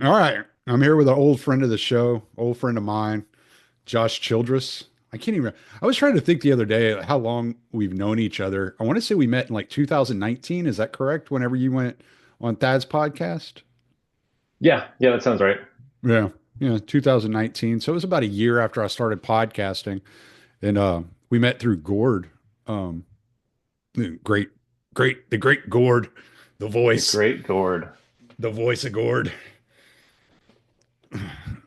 All right. I'm here with an old friend of the show, old friend of mine, Josh Childress. I can't even, I was trying to think the other day how long we've known each other. I want to say we met in like 2019. Is that correct? Whenever you went on Thad's podcast? Yeah, yeah, that sounds right. Yeah. Yeah. 2019. So it was about a year after I started podcasting. And we met through Gord. Um, the great Gord, the The voice, great Gord. the voice of Gord.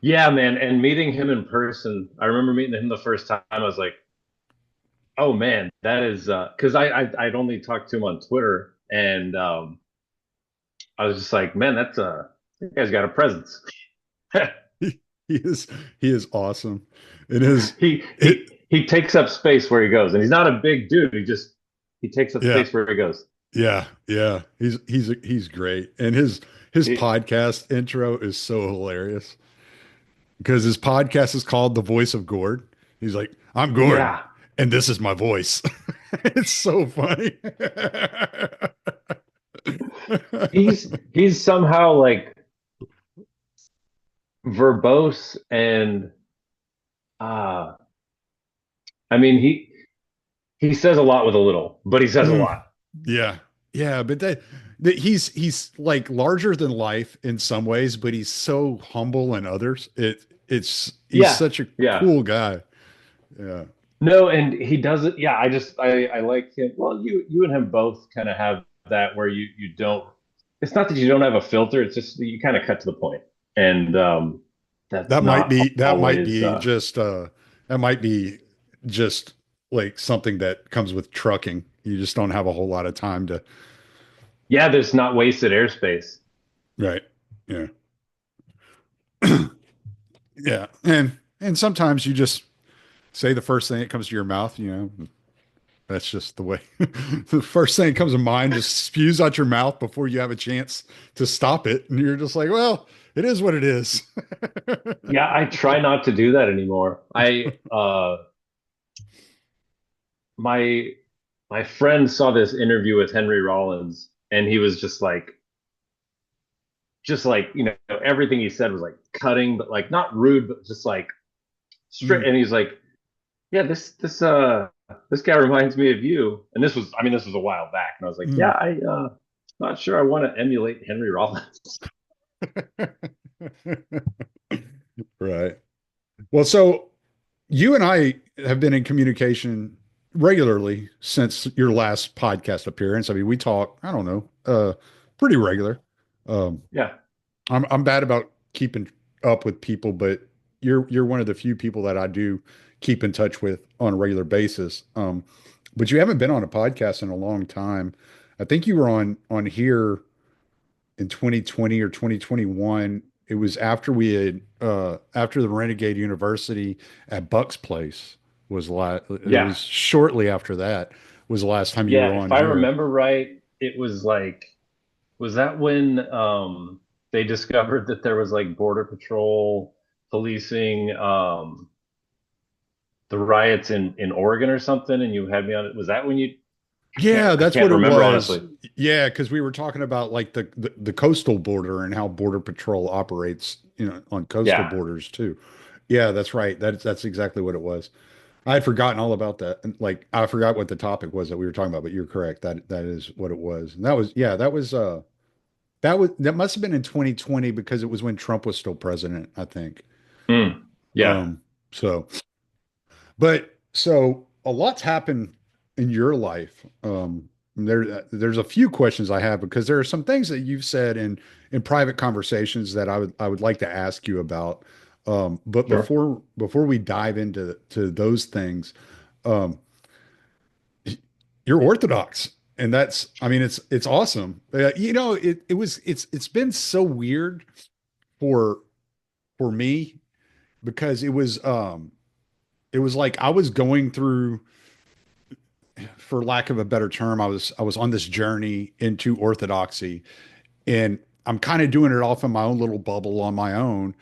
Yeah, man. And meeting him in person, I remember meeting him the first time. I was like, oh man, that is because I'd only talked to him on Twitter, and I was just like, man, that guy's got a presence. He is he is awesome. It is He it he takes up space where he goes, and he's not a big dude. He takes up yeah, space where he goes. yeah. He's great. And his He, podcast intro is so hilarious because his podcast is called The Voice of Gord. He's like, I'm Gord yeah, and this is my voice. It's so funny. he's somehow like verbose and uh I mean he says a lot with a little, but he says a Mm, lot. yeah. Yeah, but that he's like larger than life in some ways, but he's so humble in others. It's he's Yeah, such a yeah. cool guy. Yeah. No, and he does it. Yeah, I like him. Well, you and him both kind of have that where you don't. It's not that you don't have a filter. It's just that you kind of cut to the point, and that's not That might always. be just that might be just like something that comes with trucking. You just don't have a whole lot of time to Yeah, there's not wasted airspace. right. Yeah. Yeah. And sometimes you just say the first thing that comes to your mouth, you know. That's just the way. The first thing that comes to mind just spews out your mouth before you have a chance to stop it. And you're just like, well, it is what it is. Yeah, I try not to do that anymore. I my my friend saw this interview with Henry Rollins, and he was just like everything he said was like cutting, but like not rude, but just like straight. Mm, And he's like, yeah, this guy reminds me of you. And this was a while back, and I was like, yeah, mm. not sure I want to emulate Henry Rollins. Right. Well, so you and I have been in communication regularly since your last podcast appearance. I mean, we talk, I don't know, pretty regular. Um, Yeah, I'm bad about keeping up with people, but you're one of the few people that I do keep in touch with on a regular basis. But you haven't been on a podcast in a long time. I think you were on here in 2020 or 2021. It was after we had after the Renegade University at Buck's Place was it yeah, was shortly after that was the last time you yeah. were If on I here. remember right, it was like, was that when they discovered that there was like border patrol policing the riots in Oregon or something, and you had me on it. Was that when you? Yeah, I that's can't what it remember was. honestly. Yeah, because we were talking about like the coastal border and how Border Patrol operates, on coastal Yeah, borders too. Yeah, that's right. That's exactly what it was. I had forgotten all about that. And like I forgot what the topic was that we were talking about, but you're correct. That is what it was. And that was yeah, that must have been in 2020 because it was when Trump was still president, I think. mm, yeah. Um, so so a lot's happened in your life. There's a few questions I have because there are some things that you've said in private conversations that I would like to ask you about. But Sure. before we dive into to those things, um, you're Orthodox, and that's I mean it's awesome. It's been so weird for me because it was like I was going through, for lack of a better term, I was on this journey into orthodoxy, and I'm kind of doing it off in my own little bubble on my own.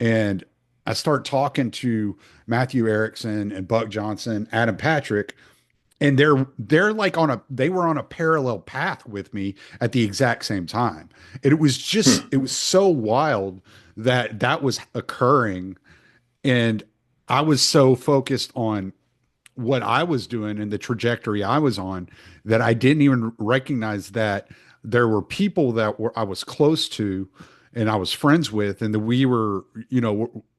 And I start talking to Matthew Erickson and Buck Johnson, Adam Patrick, and they're like they were on a parallel path with me at the exact same time. And Hmm. it was so wild that that was occurring, and I was so focused on what I was doing and the trajectory I was on that I didn't even recognize that there were people that were I was close to and I was friends with, and that we were,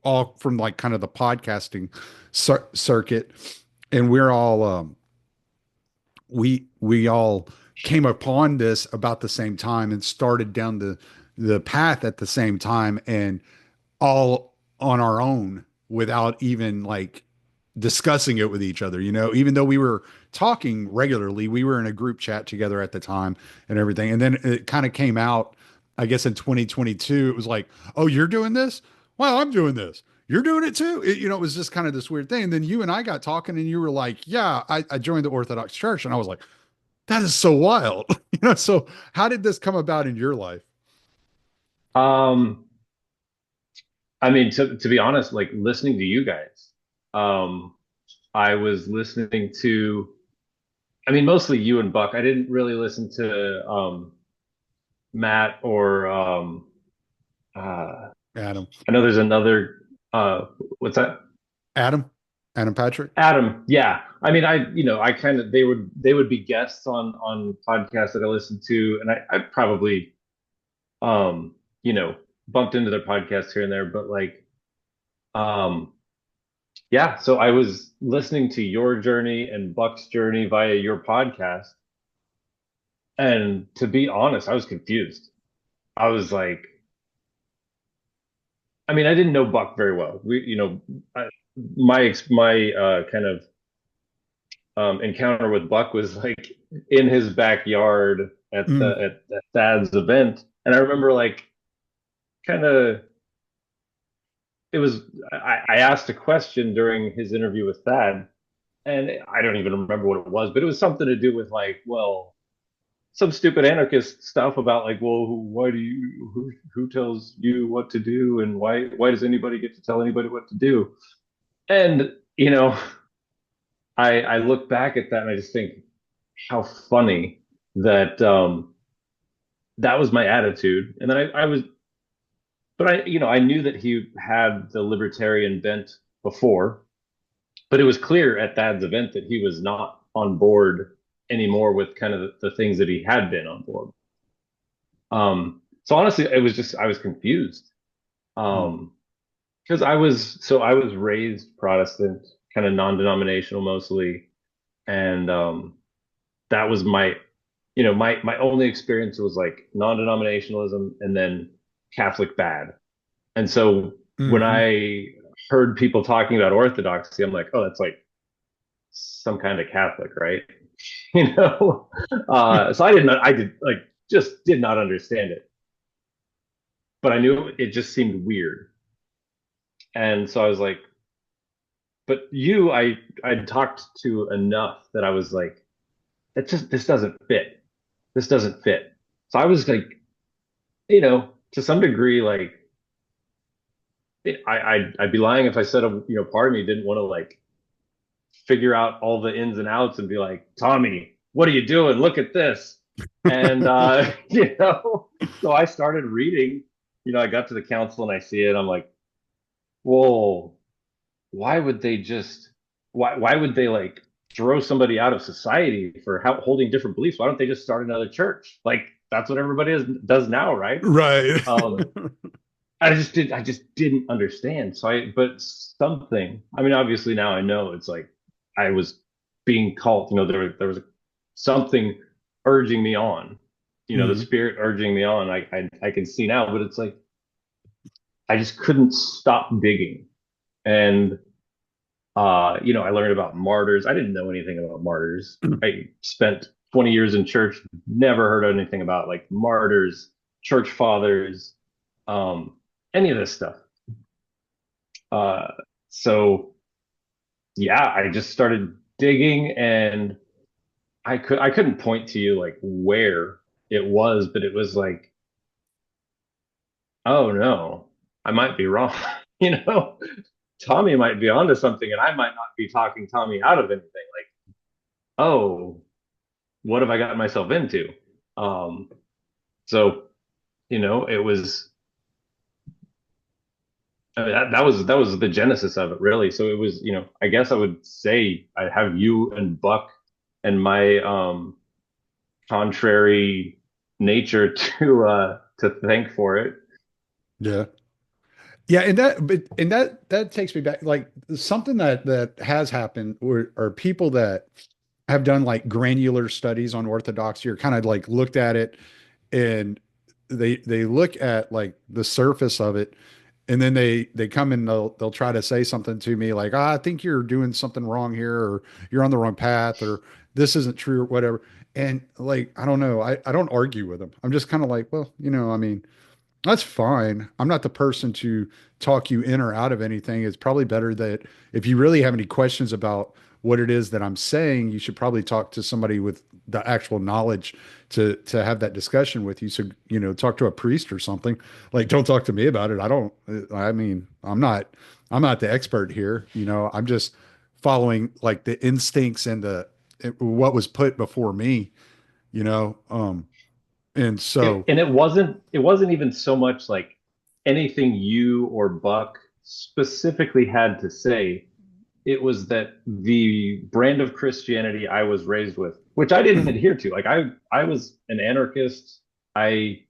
all from like kind of the podcasting circuit, and we're all we all came upon this about the same time and started down the path at the same time, and all on our own without even like discussing it with each other. Even though we were talking regularly, we were in a group chat together at the time and everything. And then it kind of came out, I guess in 2022, it was like, oh, you're doing this? Well, I'm doing this. You're doing it too. It was just kind of this weird thing. And then you and I got talking, and you were like, yeah, I joined the Orthodox Church. And I was like, that is so wild. So how did this come about in your life? Um, I mean, to be honest, like listening to you guys, um, I was listening to, I mean, mostly you and Buck. I didn't really listen to Matt or uh, Adam, I know there's another what's that? Adam, Adam Patrick. Adam. Yeah. I mean, I kind of they would be guests on podcasts that I listened to, and I probably um, you know, bumped into their podcasts here and there, but like um yeah, so I was listening to your journey and Buck's journey via your podcast, and to be honest, I was confused. I was like, I mean, I didn't know Buck very well. My kind of encounter with Buck was like in his backyard at the Mm, at Thad's event, and I remember like kind of it was I asked a question during his interview with Thad, and I don't even remember what it was, but it was something to do with like, well, some stupid anarchist stuff about like, well, why do you who tells you what to do, and why does anybody get to tell anybody what to do? And I look back at that and I just think how funny that that was my attitude. And then I was, but I knew that he had the libertarian bent before, but it was clear at Thad's event that he was not on board anymore with kind of the things that he had been on board. So honestly, it was just I was confused. mm, Because I was raised Protestant, kind of non-denominational mostly, and that was my only experience was like non-denominationalism and then Catholic bad. And so when hmm I heard people talking about Orthodoxy, I'm like, oh, that's like some kind of Catholic, right? You know? So I did like just did not understand it, but I knew it just seemed weird. And so I was like, but I'd talked to enough that I was like, this doesn't fit. This doesn't fit. So I was like, to some degree, like I'd be lying if I said, part of me didn't want to like figure out all the ins and outs and be like, Tommy, what are you doing? Look at this. And so I started reading, I got to the council and I see it. I'm like, whoa, why would they just why would they like throw somebody out of society for holding different beliefs? Why don't they just start another church? Like that's what everybody does now, right? Right. Um, I just didn't understand. But something, I mean, obviously now I know it's like I was being called, there was something urging me on, the hmm spirit urging me on. I can see now, but it's like, I just couldn't stop digging. And, I learned about martyrs. I didn't know anything about martyrs. I spent 20 years in church, never heard anything about like martyrs, church fathers, um, any of this stuff. Uh, so yeah, I just started digging and I couldn't point to you like where it was, but it was like, oh no, I might be wrong. You know, Tommy might be onto something and I might not be talking Tommy out of anything. oh, what have I gotten myself into? Um, so, it was, I mean, that was the genesis of it, really. So it was, I guess I would say I have you and Buck and my contrary nature to thank for it. Yeah. Yeah, and that takes me back, like something that has happened, or are people that have done like granular studies on orthodoxy, or kind of like looked at it, and they look at like the surface of it, and then they come and they'll try to say something to me like, I think you're doing something wrong here, or you're on the wrong path, or this isn't true, or whatever. And like, I don't know, I don't argue with them. I'm just kind of like, well, I mean, that's fine. I'm not the person to talk you in or out of anything. It's probably better that if you really have any questions about what it is that I'm saying, you should probably talk to somebody with the actual knowledge to have that discussion with you. So, talk to a priest or something. Like, don't talk to me about it. I mean, I'm not the expert here. I'm just following like the instincts and what was put before me, you know. And It, so, and it wasn't even so much like anything you or Buck specifically had to say. It was that the brand of Christianity I was raised with, which I didn't adhere to. Like I was an anarchist. I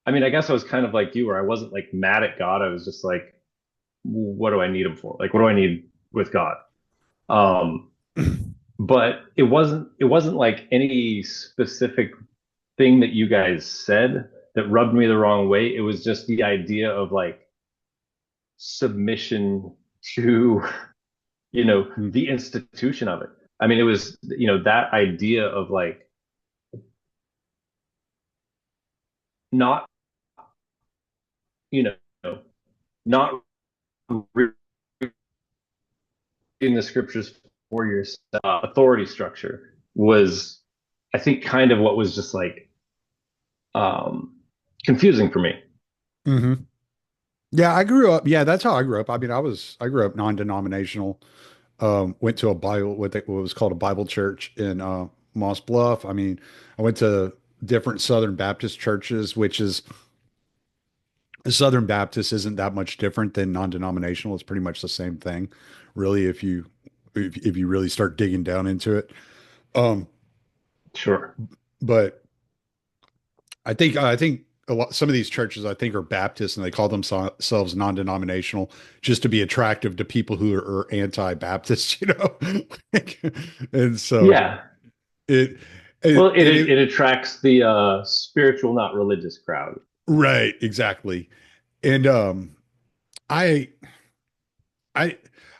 I mean, I guess I was kind of like you, where I wasn't like mad at God. I was just like, what do I need him for? Like, what do I need with God? Um, but it wasn't like any specific thing that you guys said that rubbed me the wrong way. It was just the idea of like submission to, the institution of it. I mean, it was, that idea of like not, you know, not reading the scriptures for your authority structure was, I think, kind of what was just like um, confusing for me. hmm Yeah, I grew up. Yeah, that's how I grew up. I mean, I grew up non-denominational. Went to a Bible, what was called a Bible church in Moss Bluff. I mean, I went to different Southern Baptist churches, which is Southern Baptist isn't that much different than non-denominational. It's pretty much the same thing, really, if you really start digging down into it. Um, Sure. but I think some of these churches I think are Baptist and they call themselves non-denominational just to be attractive to people who are anti-Baptist, and so Yeah. it, Well, it, it and it it attracts the spiritual, not religious crowd. right, exactly. And I I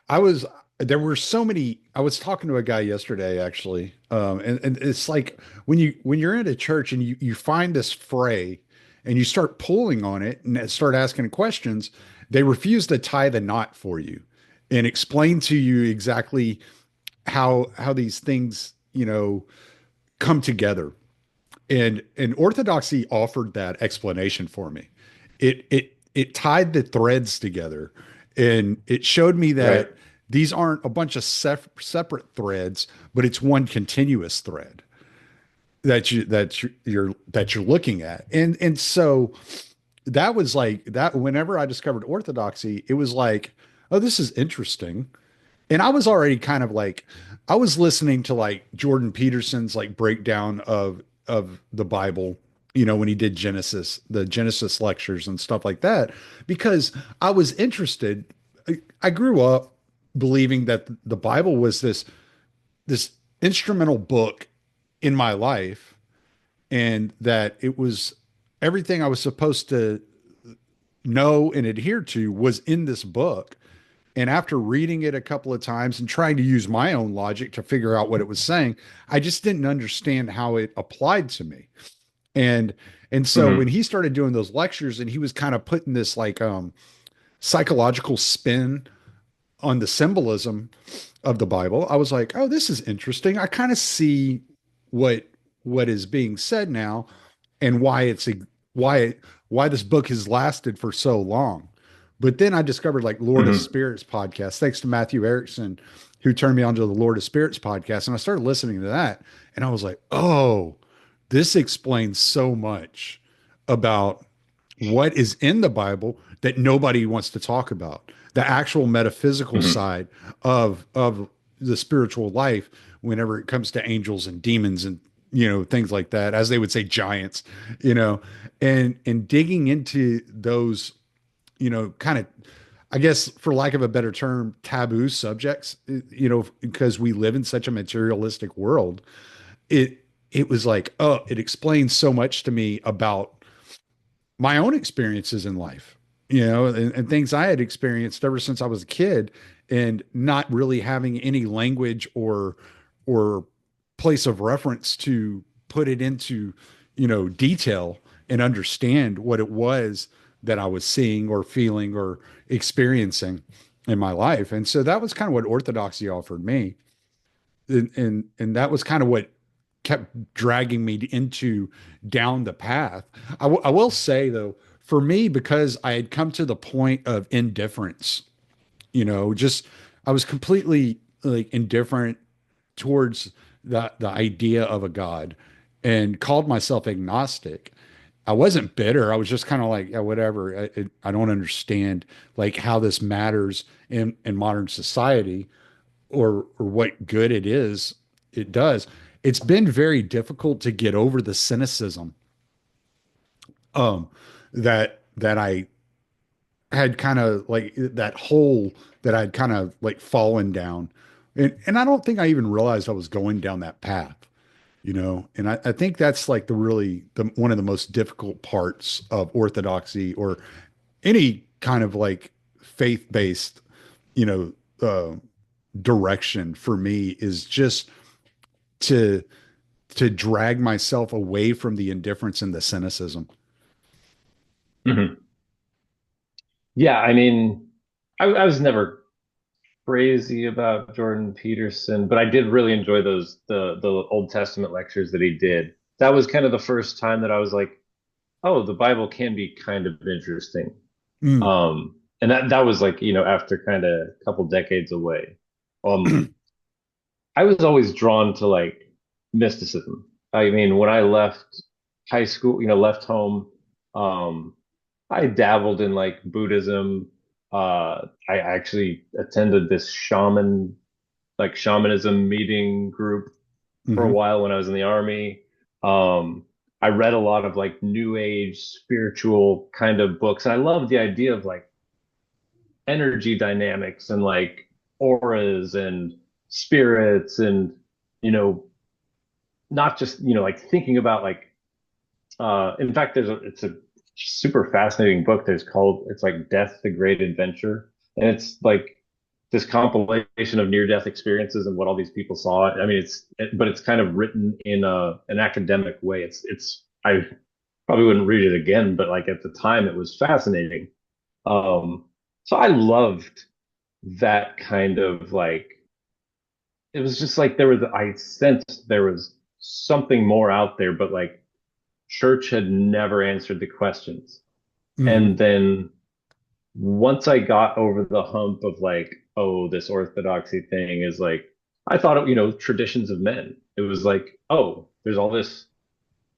I was there were so many. I was talking to a guy yesterday actually, and it's like when you're in a church and you find this fray and you start pulling on it and start asking questions, they refuse to tie the knot for you and explain to you exactly how these things come together. And orthodoxy offered that explanation for me. It tied the threads together, and it showed me Right. that these aren't a bunch of separate threads, but it's one continuous thread that you're looking at. And so that was like that. Whenever I discovered orthodoxy, it was like, oh, this is interesting. And I was already kind of like, I was listening to like Jordan Peterson's like breakdown of the Bible, when he did the Genesis lectures and stuff like that, because I was interested. I grew up believing that the Bible was this instrumental book in my life, and that it was everything I was supposed to know and adhere to was in this book. And after reading it a couple of times and trying to use my own logic to figure out what it was saying, I just didn't understand how it applied to me. And and so when Hmm. he started doing those lectures and he was kind of putting this like psychological spin on the symbolism of the Bible, I was like, "Oh, this is interesting. I kind of see what what is being said now and why why this book has lasted for so long." But then I discovered like Lord of Hmm. Spirits podcast, thanks to Matthew Erickson. who turned me on to the Lord of Spirits podcast. And I started listening to that. And I was like, oh, this explains so much about what is in the Bible that nobody wants to talk about. The actual metaphysical Mhm. side of the spiritual life whenever it comes to angels and demons and things like that, as they would say, giants, you know, and digging into those, kind of, I guess, for lack of a better term, taboo subjects, because we live in such a materialistic world. It was like, oh, it explains so much to me about my own experiences in life, and things I had experienced ever since I was a kid, and not really having any language or place of reference to put it into, detail and understand what it was that I was seeing or feeling or experiencing in my life. And so that was kind of what orthodoxy offered me. And that was kind of what kept dragging me into down the path. I will say though, for me, because I had come to the point of indifference, just I was completely like indifferent towards the idea of a God and called myself agnostic. I wasn't bitter. I was just kind of like, yeah, whatever. I don't understand like how this matters in modern society, or what good it does. It's been very difficult to get over the cynicism um that I had kind of like that hole that I'd kind of like fallen down. And I don't think I even realized I was going down that path, and I think that's like the one of the most difficult parts of orthodoxy or any kind of like faith-based, you know, uh, direction for me, is just to to drag myself away from the indifference and the cynicism. Mhm. Yeah, I mean, I was never crazy about Jordan Peterson, but I did really enjoy the Old Testament lectures that he did. That was kind of the first time that I was like, oh, the Bible can be kind of interesting. Mm. And that was like, after kind of a couple decades away. I was always drawn to like mysticism. I mean, when I left high school, left home, um, I dabbled in like Buddhism. I actually attended this shamanism meeting group for a Hmm. while when I was in the army. Um, I read a lot of like new age spiritual kind of books. And I loved the idea of like energy dynamics and like auras and spirits and, you know, not just, like thinking about like in fact, it's a super fascinating book. It's like Death, the Great Adventure. And it's like this compilation of near-death experiences and what all these people saw. I mean, but it's kind of written in an academic way. I probably wouldn't read it again, but like at the time it was fascinating. Um, so I loved that kind of like, it was just like I sensed there was something more out there, but like church had never answered the questions. Hmm. And then once I got over the hump of like, oh, this orthodoxy thing is like, I thought it, traditions of men. It was like, oh, there's all this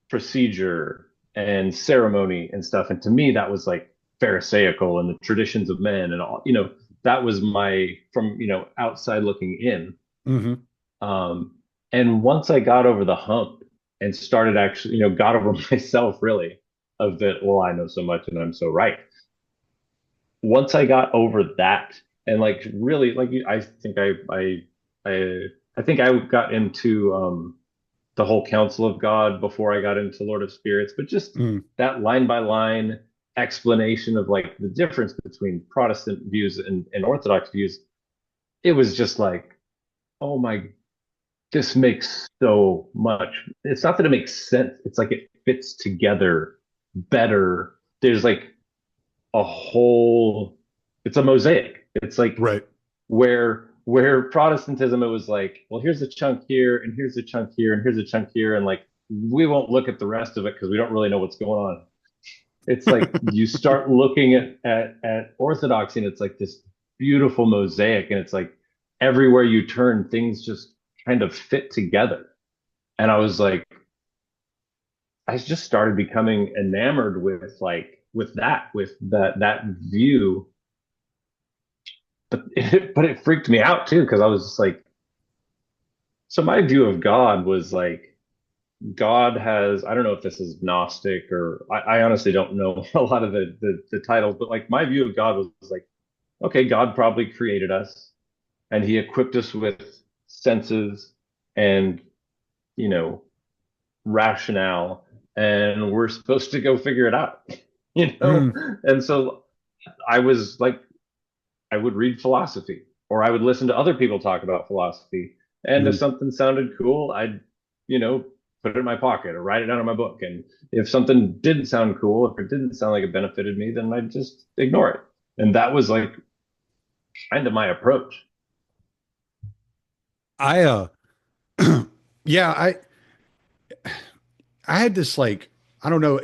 procedure and ceremony and stuff. And to me, that was like Pharisaical and the traditions of men and all, that was from, outside looking in. Hmm. Um, and once I got over the hump and started actually, got over myself really of that, well, I know so much and I'm so right. Once I got over that and like really like I I think I got into the whole counsel of God before I got into Lord of Spirits, but just Mm. that line by line explanation of like the difference between Protestant views and Orthodox views, it was just like, oh my, this makes so much. It's not that it makes sense. It's like it fits together better. There's like a whole, it's a mosaic. It's like Right. where Protestantism, it was like, well, here's a chunk here, and here's a chunk here, and here's a chunk here, and like we won't look at the rest of it because we don't really know what's going on. It's like you start looking at Orthodoxy, and it's like this beautiful mosaic, and it's like everywhere you turn, things just kind of fit together. And I was like, I just started becoming enamored with with that view. But it freaked me out too, because I was just like, so my view of God was like, God has, I don't know if this is Gnostic or I honestly don't know a lot of the titles, but like my view of God was like, okay, God probably created us and he equipped us with senses and, you know, rationale, and we're supposed to go figure it out, you know? Mm, And so I was like, I would read philosophy or I would listen to other people talk about philosophy. And if mm. something sounded cool, I'd, you know, put it in my pocket or write it down in my book. And if something didn't sound cool, if it didn't sound like it benefited me, then I'd just ignore it. And that was like kind of my approach. I yeah, I had this like I don't know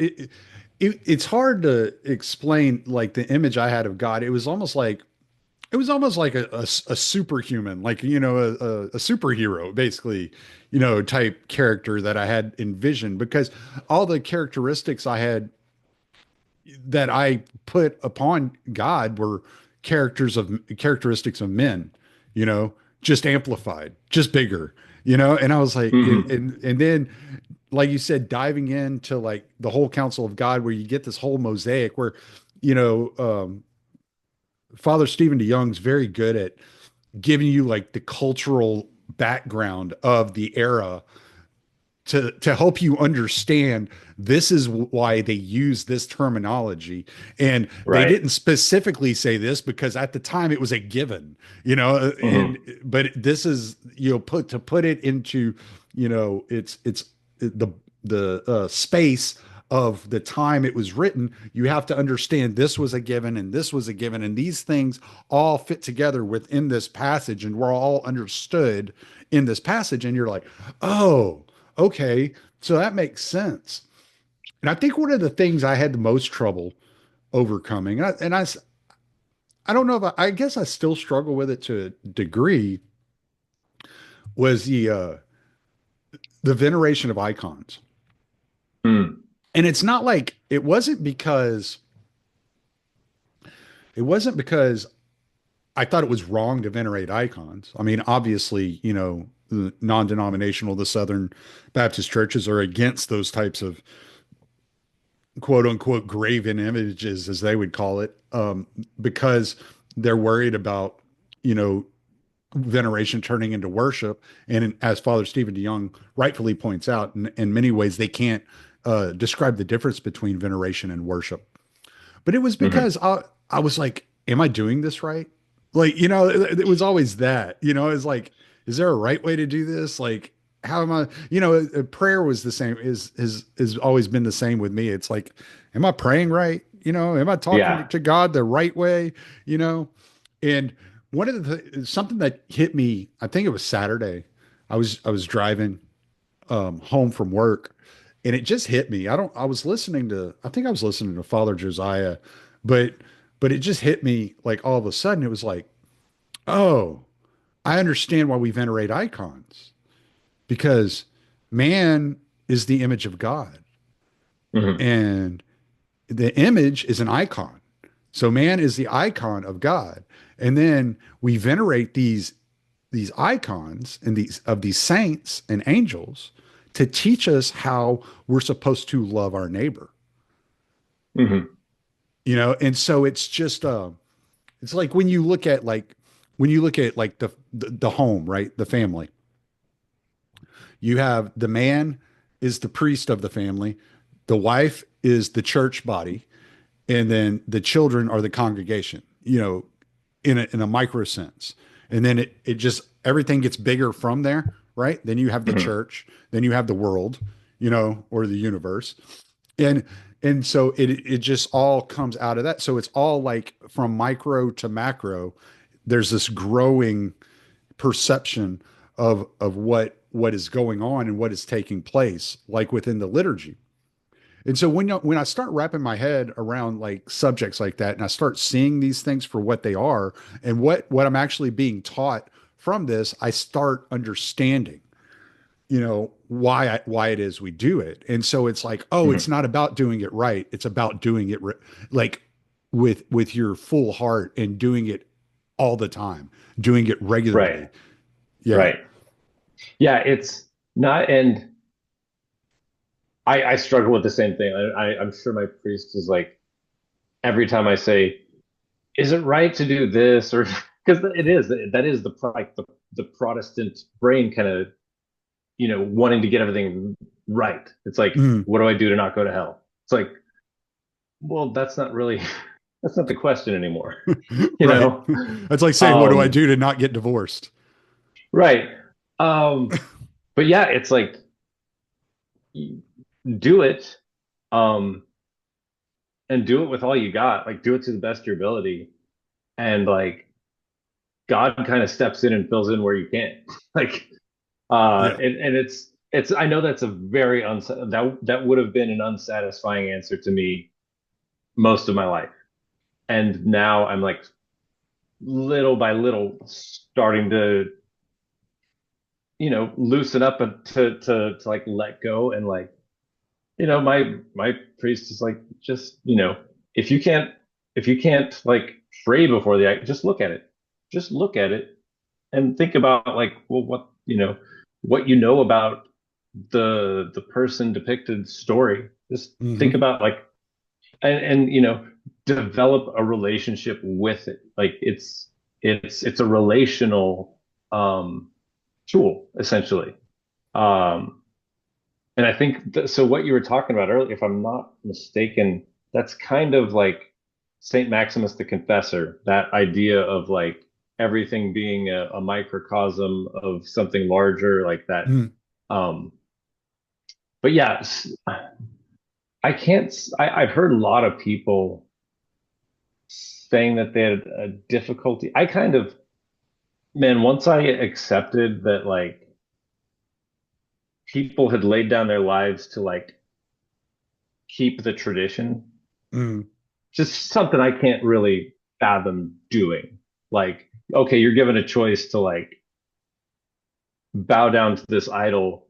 it's hard to explain like the image I had of God. It was almost like a superhuman, like a superhero, basically, type character that I had envisioned because all the characteristics I had that I put upon God were characteristics of men, just amplified, just bigger, and I was like, Hmm. and then like you said, diving into like the whole counsel of God, where you get this whole mosaic where, you know, um, Father Stephen DeYoung's very good at giving you like the cultural background of the era to help you understand this is why they use this terminology, and they Right. didn't specifically say this because at the time it was a given, and Hmm. but this is put it into it's the space of the time it was written. You have to understand this was a given and this was a given, and these things all fit together within this passage and we're all understood in this passage, and you're like, oh, okay, so that makes sense. And I think one of the things I had the most trouble overcoming, I don't know if I guess I still struggle with it to a degree, was the veneration of icons. Mm. And it's not like it wasn't because I thought it was wrong to venerate icons. I mean, obviously, the non-denominational, the Southern Baptist churches are against those types of quote unquote graven images, as they would call it, because they're worried about, you know, veneration turning into worship. And as Father Stephen DeYoung rightfully points out, in many ways, they can't describe the difference between veneration and worship. But it was Hmm. because I was like, am I doing this right? Like, it was always that, it's like, is there a right way to do this? Like, how am I, prayer was the same, is always been the same with me. It's like, am I praying right? Am I talking Yeah. to God the right way? You know, and one of something that hit me, I think it was Saturday. I was driving home from work, and it just hit me. I think I was listening to Father Josiah, but it just hit me like all of a sudden. It was like, oh, I understand why we venerate icons, because man is the image of God, Hmm. and the image is an icon. So man is the icon of God. And then we venerate these icons and these saints and angels to teach us how we're supposed to love our neighbor. Hmm. And so it's just it's like when you look at like the home, right? The family. You have the man is the priest of the family, the wife is the church body, and then the children are the congregation, in a micro sense. And then it just everything gets bigger from there, right? Then you have the Hmm. church, then you have the world, or the universe. And so it just all comes out of that. So it's all like from micro to macro, there's this growing perception of what is going on and what is taking place, like within the liturgy. And so when I start wrapping my head around like subjects like that, and I start seeing these things for what they are and what I'm actually being taught from this, I start understanding, why it is we do it. And so it's like, oh, it's Mhm. not about doing it right. It's about doing it like with your full heart and doing it all the time, doing it Right, regularly. Yeah. right. Yeah, it's not, and I struggle with the same thing. I'm sure my priest is like, every time I say, is it right to do this? Or because it is, that is like the Protestant brain kind of, wanting to get everything right. It's like, Mm. what do I do to not go to hell? It's like, well, that's not really, that's not the question anymore, you Right. know? That's like saying, what do I Um, do to not get divorced? right. But yeah, it's like, do it, um, and do it with all you got. Like, do it to the best of your ability. And like, God kind of steps in and fills in where you can't. Like, Yeah. and I know that's a very that would have been an unsatisfying answer to me most of my life. And now I'm like little by little starting to, loosen up and to like let go. And like, my priest is like, just, if you can't, like pray before the act, just look at it. Just look at it and think about like, well, what about the person depicted story. Just think Hmm. about like, and develop a relationship with it. Like it's a relational um tool essentially. Um and I think so what you were talking about earlier, if I'm not mistaken, that's kind of like Saint Maximus the Confessor, that idea of like everything being a microcosm of something larger like that. Mm. Um, but yeah, I can't, I've heard a lot of people saying that they had a difficulty. I kind of, man, once I accepted that like people had laid down their lives to like keep the tradition, Mm. just something I can't really fathom doing. Like, okay, you're given a choice to like bow down to this idol,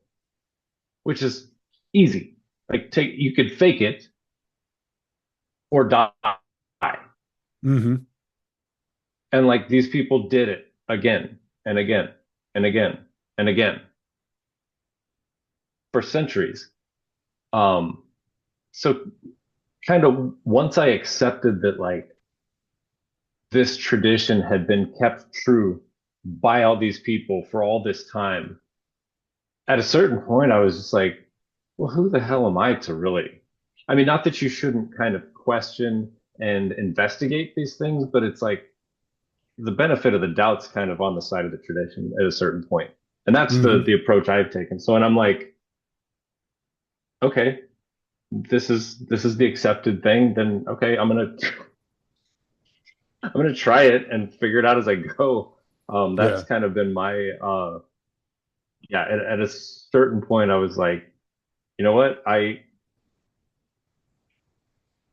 which is easy. Like, you could fake it or die. Hmm. And like these people did it again and again and again and again for centuries. Um, so kind of once I accepted that like this tradition had been kept true by all these people for all this time, at a certain point I was just like, well, who the hell am I to really? I mean, not that you shouldn't kind of question and investigate these things, but it's like the benefit of the doubt's kind of on the side of the tradition at a certain point. And that's Hmm. the approach I've taken. So, and I'm like, okay, this is the accepted thing, then okay, I'm gonna try it and figure it out as I go. That's Yeah. kind of been my yeah, at a certain point I was like, you know what? I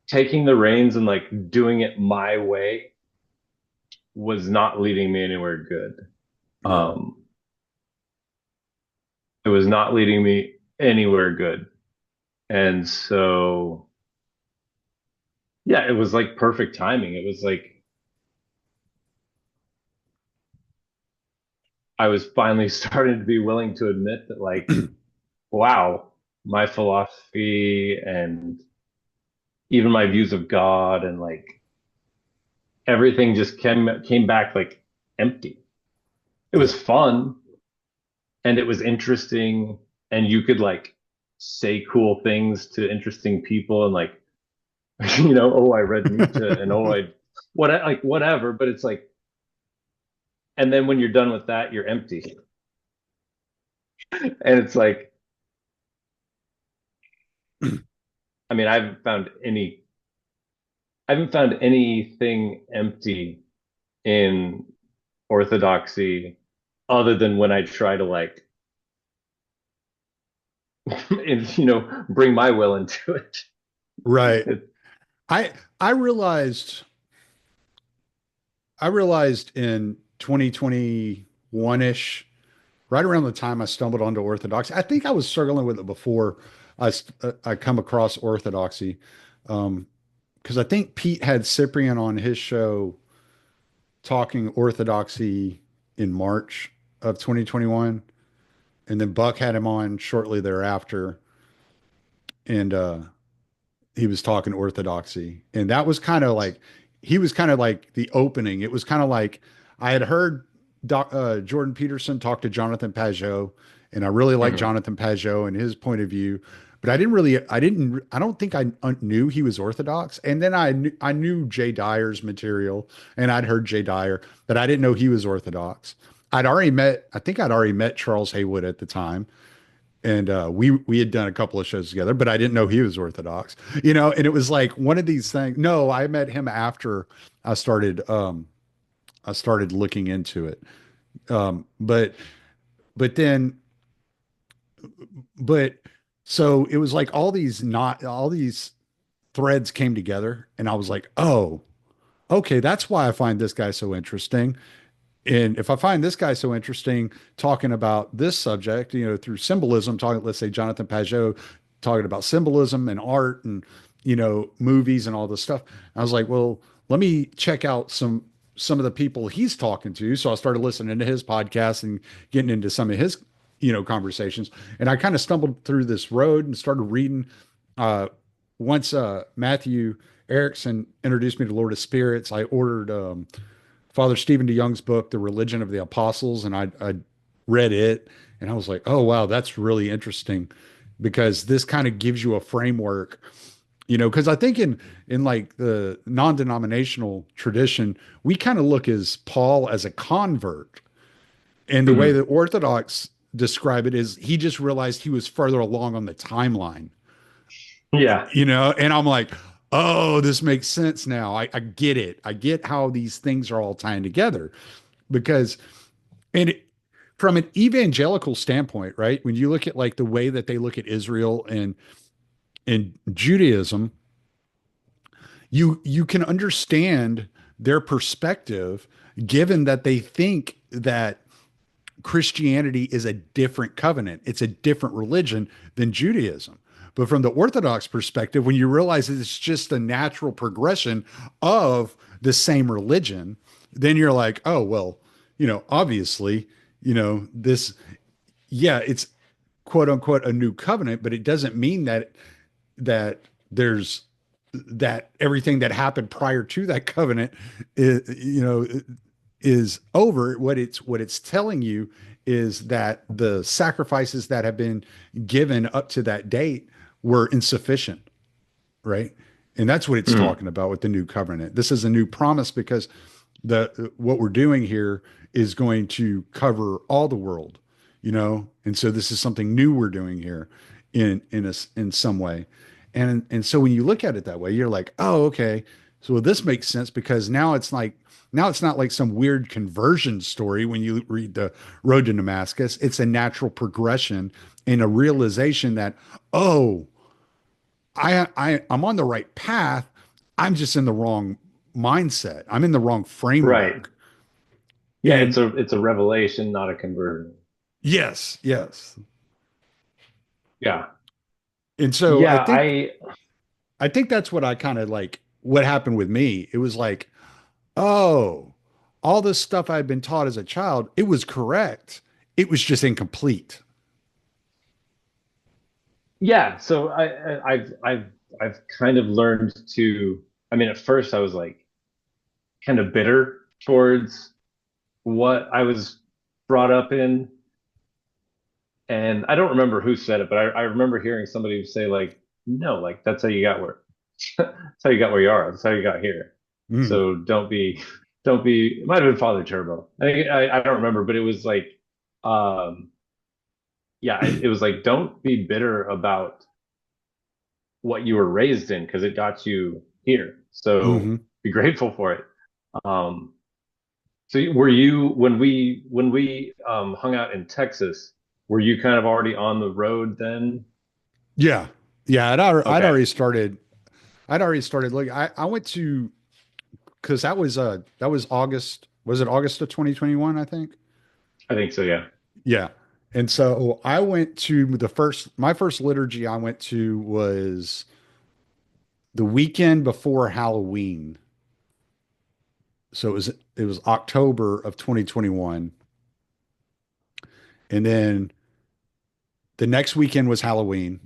taking the reins and like doing it my way was not leading me anywhere good. Yeah. Um, it was not leading me anywhere good. And so yeah, it was like perfect timing. It was like I was finally starting to be willing to admit that like, wow, my philosophy and even my views of God and like everything just came back like empty. It was Yeah. fun and it was interesting and you could like say cool things to interesting people and like oh I read Nietzsche and oh I like whatever, but it's like and then when you're done with that you're empty. And it's like I mean I haven't found anything empty in orthodoxy other than when I try to like and, bring my will into it. Right. It- I I realized I realized in 2021 2021-ish, right around the time I stumbled onto Orthodoxy. I think I was struggling with it before I come across Orthodoxy. Because I think Pete had Cyprian on his show talking Orthodoxy in March of 2021, and then Buck had him on shortly thereafter, and he was talking orthodoxy, and that was kind of like he was kind of like the opening. It was kind of like I had heard Jordan Peterson talk to Jonathan Pajot, and I really like Hmm. Jonathan Pajot and his point of view, but I don't think I knew he was Orthodox. And then I knew Jay Dyer's material, and I'd heard Jay Dyer, but I didn't know he was Orthodox. I think I'd already met Charles Haywood at the time, and we had done a couple of shows together, but I didn't know he was Orthodox, and it was like one of these things. No, I met him after I started I started looking into it. But then but so it was like all these threads came together, and I was like, oh, okay, that's why I find this guy so interesting. And if I find this guy so interesting talking about this subject, through symbolism, talking, let's say Jonathan Pajot talking about symbolism and art and, movies and all this stuff, I was like, well, let me check out some of the people he's talking to. So I started listening to his podcast and getting into some of his, conversations. And I kind of stumbled through this road and started reading. Uh, Once Matthew Erickson introduced me to Lord of Spirits, I ordered Father Stephen DeYoung's book, The Religion of the Apostles, and I read it, and I was like, oh wow, that's really interesting, because this kind of gives you a framework, because I think in like the non-denominational tradition, we kind of look as Paul as a convert, and the way Hmm. that Orthodox describe it is he just realized he was further along on the timeline, Yeah. and I'm like, oh, this makes sense now. I get it. I get how these things are all tying together, because and it, from an evangelical standpoint, right? When you look at like the way that they look at Israel and Judaism, you can understand their perspective, given that they think that Christianity is a different covenant. It's a different religion than Judaism. But from the Orthodox perspective, when you realize that it's just a natural progression of the same religion, then you're like, oh, well, obviously, this, yeah, it's quote unquote a new covenant, but it doesn't mean that there's that everything that happened prior to that covenant is, is over. What it's telling you is that the sacrifices that have been given up to that date were insufficient, right? And that's what it's Hmm. talking about with the new covenant. This is a new promise, because the what we're doing here is going to cover all the world, and so this is something new we're doing here in some way. And so when you look at it that way, you're like, oh, okay, so this makes sense, because now it's not like some weird conversion story when you read the Road to Damascus. It's a natural progression and a realization that, oh, I'm on the right path. I'm just in the wrong mindset. I'm in the wrong Right. framework. Yeah, And it's a revelation, not a conversion. yes, yes. Yeah. And so Yeah, I I think that's what I kind of like what happened with me. It was like, oh, all this stuff I'd been taught as a child, it was correct. It was just incomplete. yeah, so I've kind of learned to, I mean, at first I was like kind of bitter towards what I was brought up in. And I don't remember who said it, but I remember hearing somebody say like, no, like that's how you got where that's how you got where you are. That's how you got here. Mm, So don't be, it might have been Father Turbo. I don't remember, but it was like, um, yeah, it was like, don't be bitter about what you were raised in because it got you here. So hmm. be grateful for it. Um, so were you when we hung out in Texas, were you kind of already on the road then? Yeah. Yeah. I'd Okay. already started. I'd already started looking. I went to, because that was August. Was it August of 2021, I think? I think so, yeah. Yeah. And so I went to my first liturgy I went to was the weekend before Halloween. So it was October of 2021. And then the next weekend was Halloween,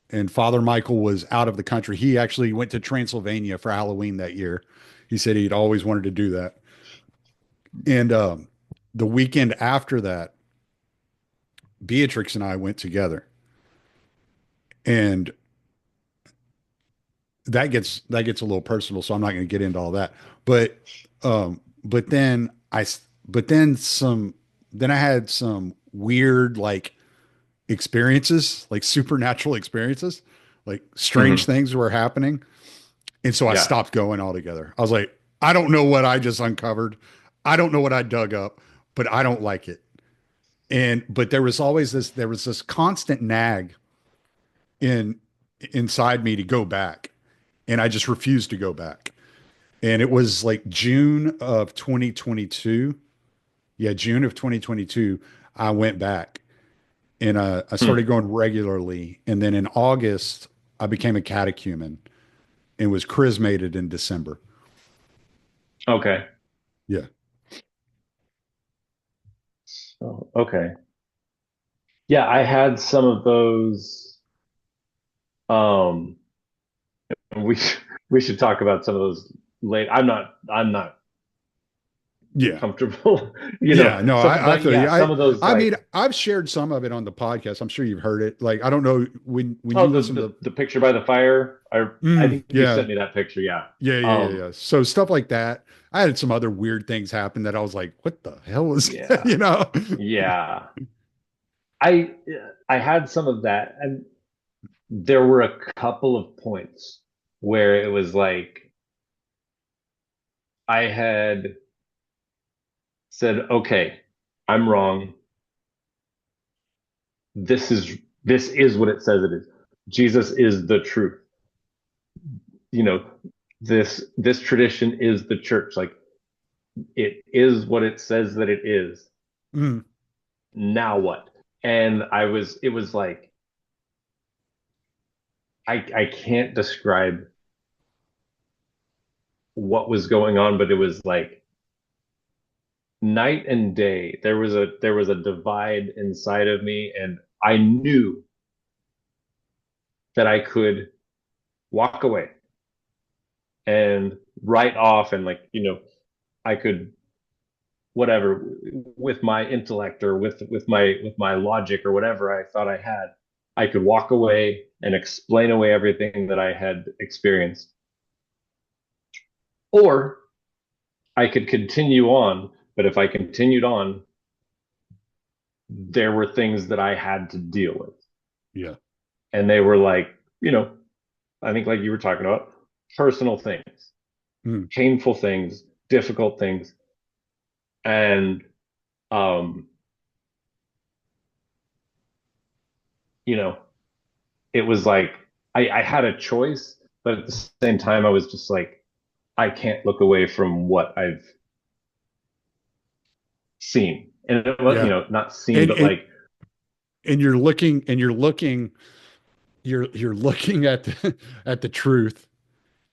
and Father Michael was out of the country. He actually went to Transylvania for Halloween that year. He said he'd always wanted to do that. And the weekend after that, Beatrix and I went together. And that gets a little personal, so I'm not going to get into all that. But but then but then I had some weird like experiences, like supernatural experiences, like strange Hmm. things were happening. And so I Yeah. stopped going altogether. I was like, I don't know what I just uncovered. I don't know what I dug up, but I don't like it. And but there was this constant nag in inside me to go back. And I just refused to go back. And it was like June of 2022. Yeah, June of 2022, I went back and I Hmm. started going regularly. And then in August, I became a catechumen and was chrismated in December. Okay. Yeah. Oh, okay. Yeah, I had some of those. Um, and we should talk about some of those late. I'm not Yeah. comfortable, you know. Yeah. No, Some, I but feel yeah, you. some of those I like, mean, I've shared some of it on the podcast. I'm sure you've heard it. Like, I don't know when oh, you listen to the picture by the fire. I think you yeah. sent me that picture. Yeah. Yeah. Um, Yeah. So stuff like that. I had some other weird things happen that I was like, what the hell is, yeah, you know? yeah. I I had some of that, and there were a couple of points where it was like I had said, okay, I'm wrong. This is what it says it is. Jesus is the truth. You know, this tradition is the church. Like it is what it says that it is. Mm, Now what? And it was like I can't describe what was going on, but it was like night and day. There was a divide inside of me, and I knew that I could walk away and write off and like, you know, I could whatever with my intellect or with my logic or whatever I thought I had, I could walk away and explain away everything that I had experienced. Or I could continue on, but if I continued on, there were things that I had to deal with. yeah. And they were like, you know, I think like you were talking about, personal things, Mm, painful things, difficult things. And um, you know, it was like I had a choice, but at the same time I was just like, I can't look away from what I've seen. And it was, you yeah. know, not seen, And, but and, like, you're looking at at the truth.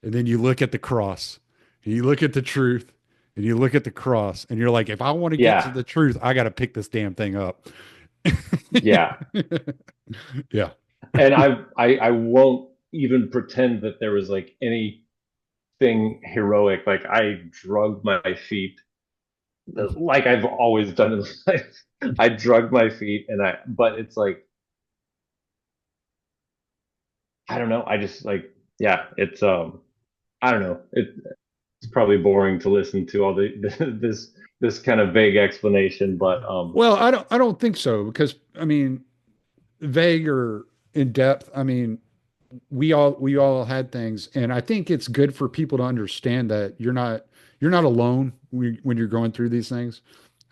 And then you look at the cross, and you look at the truth, and you look at the cross, and you're like, if I want to get to yeah, the truth, I got to pick this damn thing up. yeah. Yeah. And I won't even pretend that there was like anything heroic. Like I drug my feet like I've always done in life. I drug my feet but it's like, I don't know. I just like, yeah, I don't know. It's probably boring to listen to all this kind of vague explanation, but Well, I don't think so because I mean, vague or in depth. I mean, we all had things, and I think it's good for people to understand that you're not alone when you're going through these things.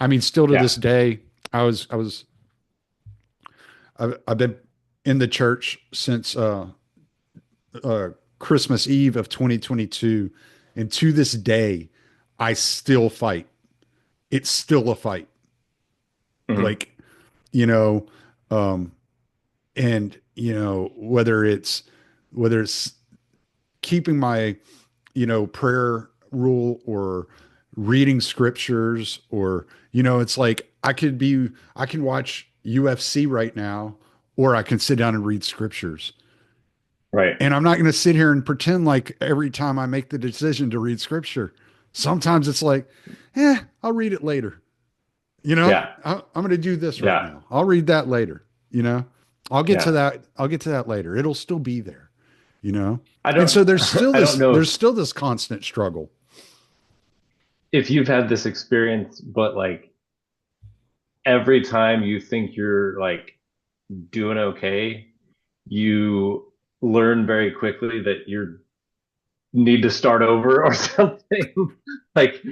I mean, still to yeah, this day, I've been in the church since Christmas Eve of 2022, and to this day, I still fight. It's still a fight. Hmm. Like, you know, um, and whether it's keeping my prayer rule or reading scriptures or it's like I can watch UFC right now or I can sit down and read scriptures. Right. And I'm not going to sit here and pretend like every time I make the decision to read scripture. Sometimes it's like, I'll read it later. Yeah. I'm going to do this right Yeah. now. I'll read that later. You know, I'll get to Yeah. that. I'll get to that later. It'll still be there. You know, I and so don't there's still I don't this know there's still this constant struggle. if you've had this experience, but like every time you think you're like doing okay, you learn very quickly that you need to start over or something. Like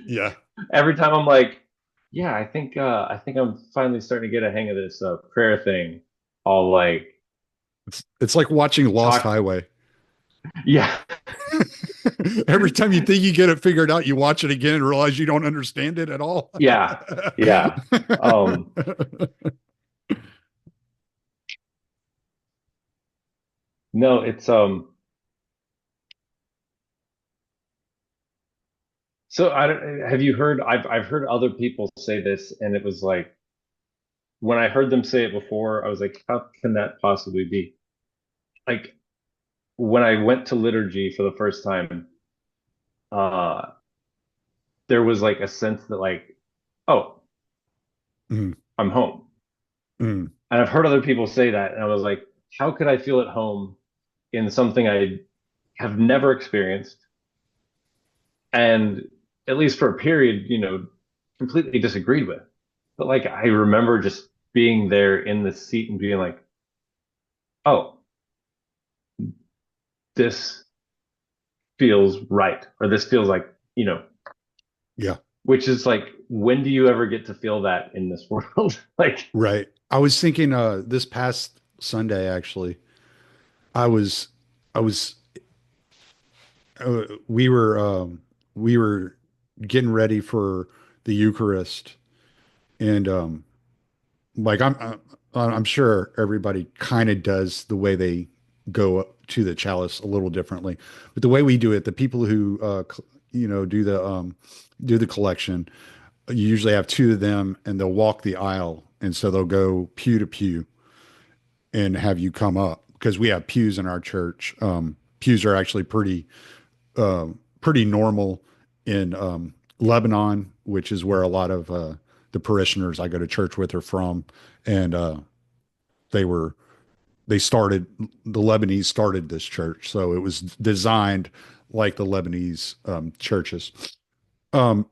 Yeah. every time I'm like, yeah, I think I'm finally starting to get a hang of this prayer thing. I'll like It's like watching Lost talk. Highway. Yeah, Every time you think you get it figured out, you watch it again and realize you don't understand it at all. yeah, yeah. Um, no, it's so I don't, have you heard I've heard other people say this and it was like when I heard them say it before, I was like, how can that possibly be? Like when I went to liturgy for the first time, uh there was like a sense that like, oh, Mm, I'm home. mm, And I've heard other people say that and I was like, how could I feel at home in something I have never experienced and at least for a period, completely disagreed with. But like I remember just being there in the seat and being like, oh, this feels right, or this feels like, yeah, which is like, when do you ever get to feel that in this world? Like, right. I was thinking this past Sunday actually. I was I was we were getting ready for the Eucharist and like I'm sure everybody kind of does the way they go up to the chalice a little differently, but the way we do it, the people who do the collection, you usually have two of them, and they'll walk the aisle, and so they'll go pew to pew and have you come up because we have pews in our church. Pews are actually pretty normal in Lebanon, which is where a lot of the parishioners I go to church with are from, and they were they started the Lebanese started this church, so it was designed like the Lebanese churches, and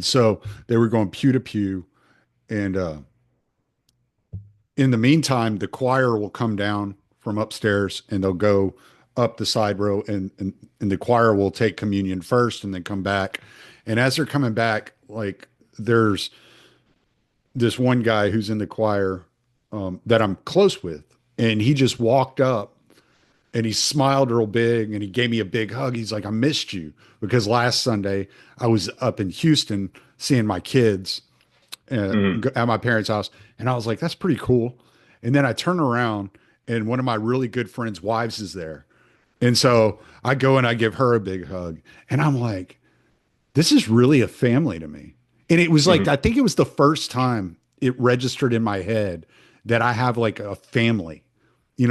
so they were going pew to pew, and in the meantime, the choir will come down from upstairs and they'll go up the side row, and the choir will take communion first and then come back. And as they're coming back, like there's this one guy who's in the choir that I'm close with, and he just walked up and he smiled real big and he gave me a big hug. He's like, I missed you because last Sunday I was up in Houston seeing my kids mm, at my parents' house. And I was like, that's pretty cool. And then I turn around and one of my really good friends' wives is there. And so I go and I give her a big hug. And I'm like, this is really a family to me. And it was like, mm, I think it was the first time it registered in my head that I have like a family,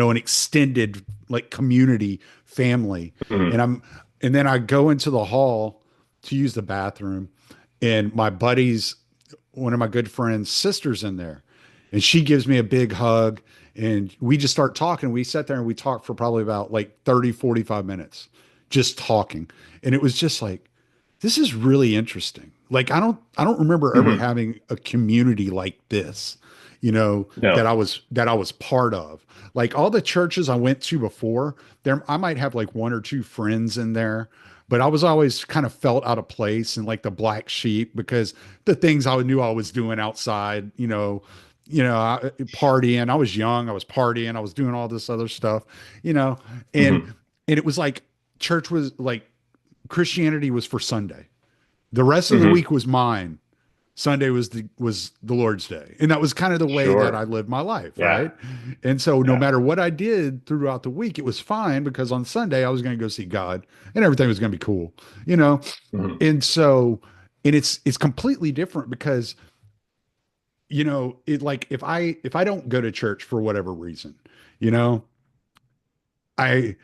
an extended like community family. And mm, and then I go into the hall to use the bathroom, and one of my good friend's sisters in there, and she gives me a big hug, and we just start talking. We sat there and we talked for probably about like 30, 45 minutes, just talking. And it was just like, this is really interesting. Like I don't remember ever mm. having a community like this, No. that I was part of. Like all the churches I went to before, there I might have like one or two friends in there, but I was always kind of felt out of place and like the black sheep because the things I knew I was doing outside, partying. I was young, I was partying, I was doing all this other stuff, you know, and Mm, and it was like church was like Christianity was for Sunday. The rest of the mm, week was mine. Sunday was the Lord's day. And that was kind of the way that I Sure. lived my life, Yeah. right? And so no Yeah. matter what I did throughout the week, it was fine because on Sunday I was going to go see God and everything was going to be cool, you know? Mhm. And so and it's completely different because it like if I don't go to church for whatever reason, you know, I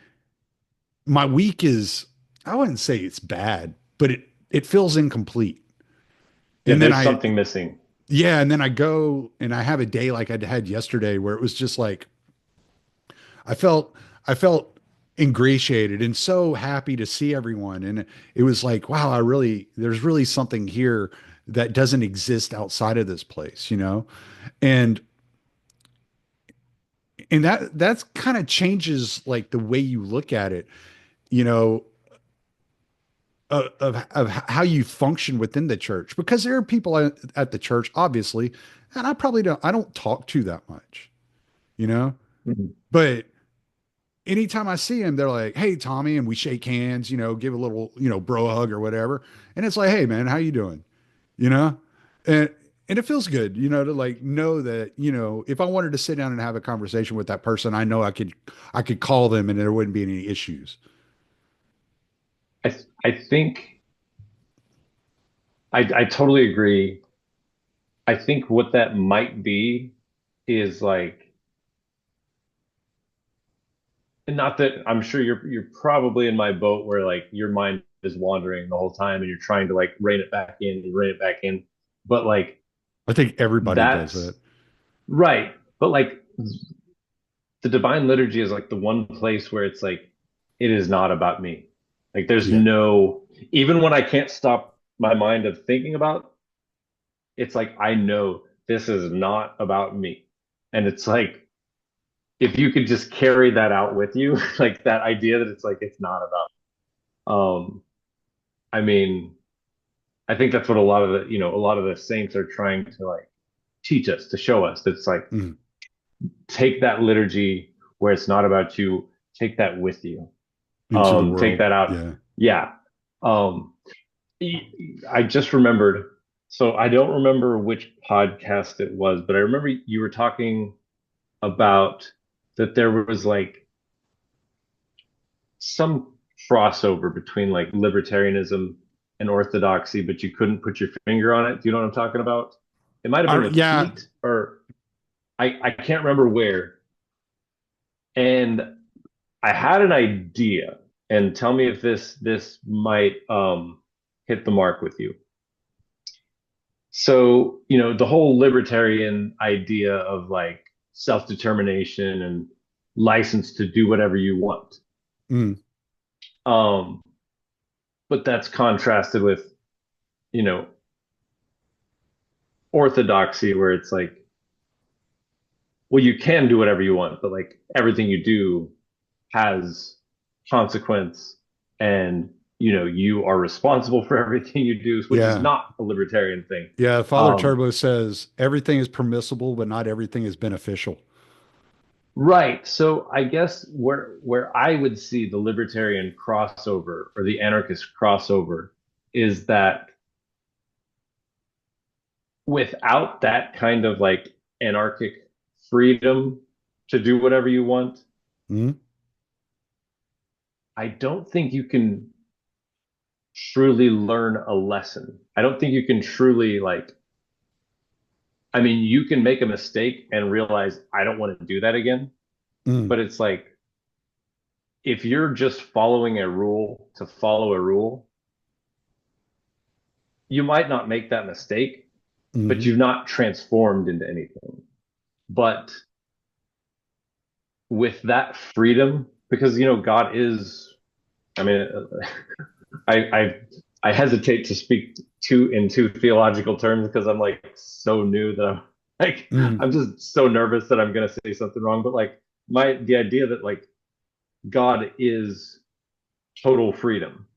my week is I wouldn't say it's bad, but it feels incomplete. Yeah, And then there's I something missing. yeah, and then I go and I have a day like I had yesterday where it was just like I felt ingratiated and so happy to see everyone. And it was like, wow, there's really something here that doesn't exist outside of this place, you know? And that's kind of changes like the way you look at it, you know, of how you function within the church because there are people at the church, obviously, and I don't talk to that much, you know, Mhm. but anytime I see him, they're like, "Hey, Tommy," and we shake hands, give a little, bro hug or whatever. And it's like, "Hey, man, how you doing?" You know, and and it feels good, to like know that, if I wanted to sit down and have a conversation with that person, I know I could call them and there wouldn't be any issues. I think I totally agree. I think what that might be is like, and not that I'm sure you're probably in my boat where like your mind is wandering the whole time and you're trying to like rein it back in and rein it back in. But like I think everybody does that. that's right. But like the divine liturgy is like the one place where it's like it is not about me. Like there's Yeah, no, even when I can't stop my mind of thinking about, it's like I know this is not about me. And it's like if you could just carry that out with you, like that idea that it's like it's not about. I mean, I think that's what a lot of the saints are trying to like teach us, to show us that it's like mm, take that liturgy where it's not about you, take that with you. into the Take world. that out. Yeah. Yeah. Um, I just remembered. So I don't remember which podcast it was, but I remember you were talking about that there was like some crossover between like libertarianism and orthodoxy, but you couldn't put your finger on it. Do you know what I'm talking about? It might have been with Yeah. Pete or I can't remember where. And I had an idea, and tell me if this might hit the mark with you. So, the whole libertarian idea of like self-determination and license to do whatever you want. Mm, Um, but that's contrasted with, you know, orthodoxy where it's like, well, you can do whatever you want, but like everything you do has consequence and you are responsible for everything you do, which is yeah. not a libertarian thing. Yeah. Father Um, Turbo says everything is permissible, but not everything is beneficial. right. So I guess where I would see the libertarian crossover or the anarchist crossover is that without that kind of like anarchic freedom to do whatever you want, Mm, I don't think you can truly learn a lesson. I don't think you can truly like, I mean, you can make a mistake and realize I don't want to do that again, mm, but it's like if you're just following a rule to follow a rule, you might not make that mistake, but mhm. you've not transformed into anything. But with that freedom, because God is, I mean, I I I hesitate to speak in too theological terms because I'm like so new that I'm like Mm, I'm just so nervous that I'm gonna say something wrong. But like the idea that like God is total freedom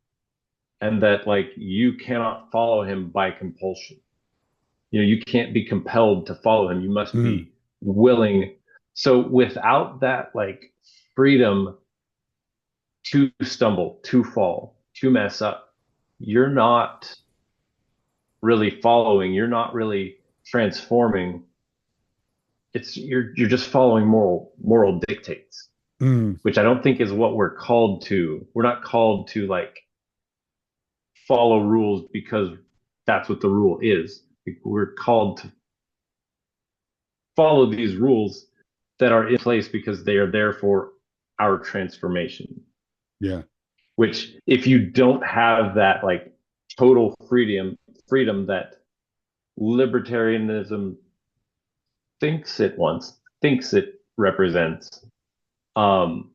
and that like you cannot follow him by compulsion. You can't be compelled to follow him. You must mm. be willing. So without that like freedom to stumble, to fall, to mess up, you're not really following. You're not really transforming. It's you're just following moral dictates, Mm, which I don't think is what we're called to. We're not called to like follow rules because that's what the rule is. We're called to follow these rules that are in place because they are there for our transformation. yeah. Which if you don't have that like total freedom that libertarianism thinks it represents, um,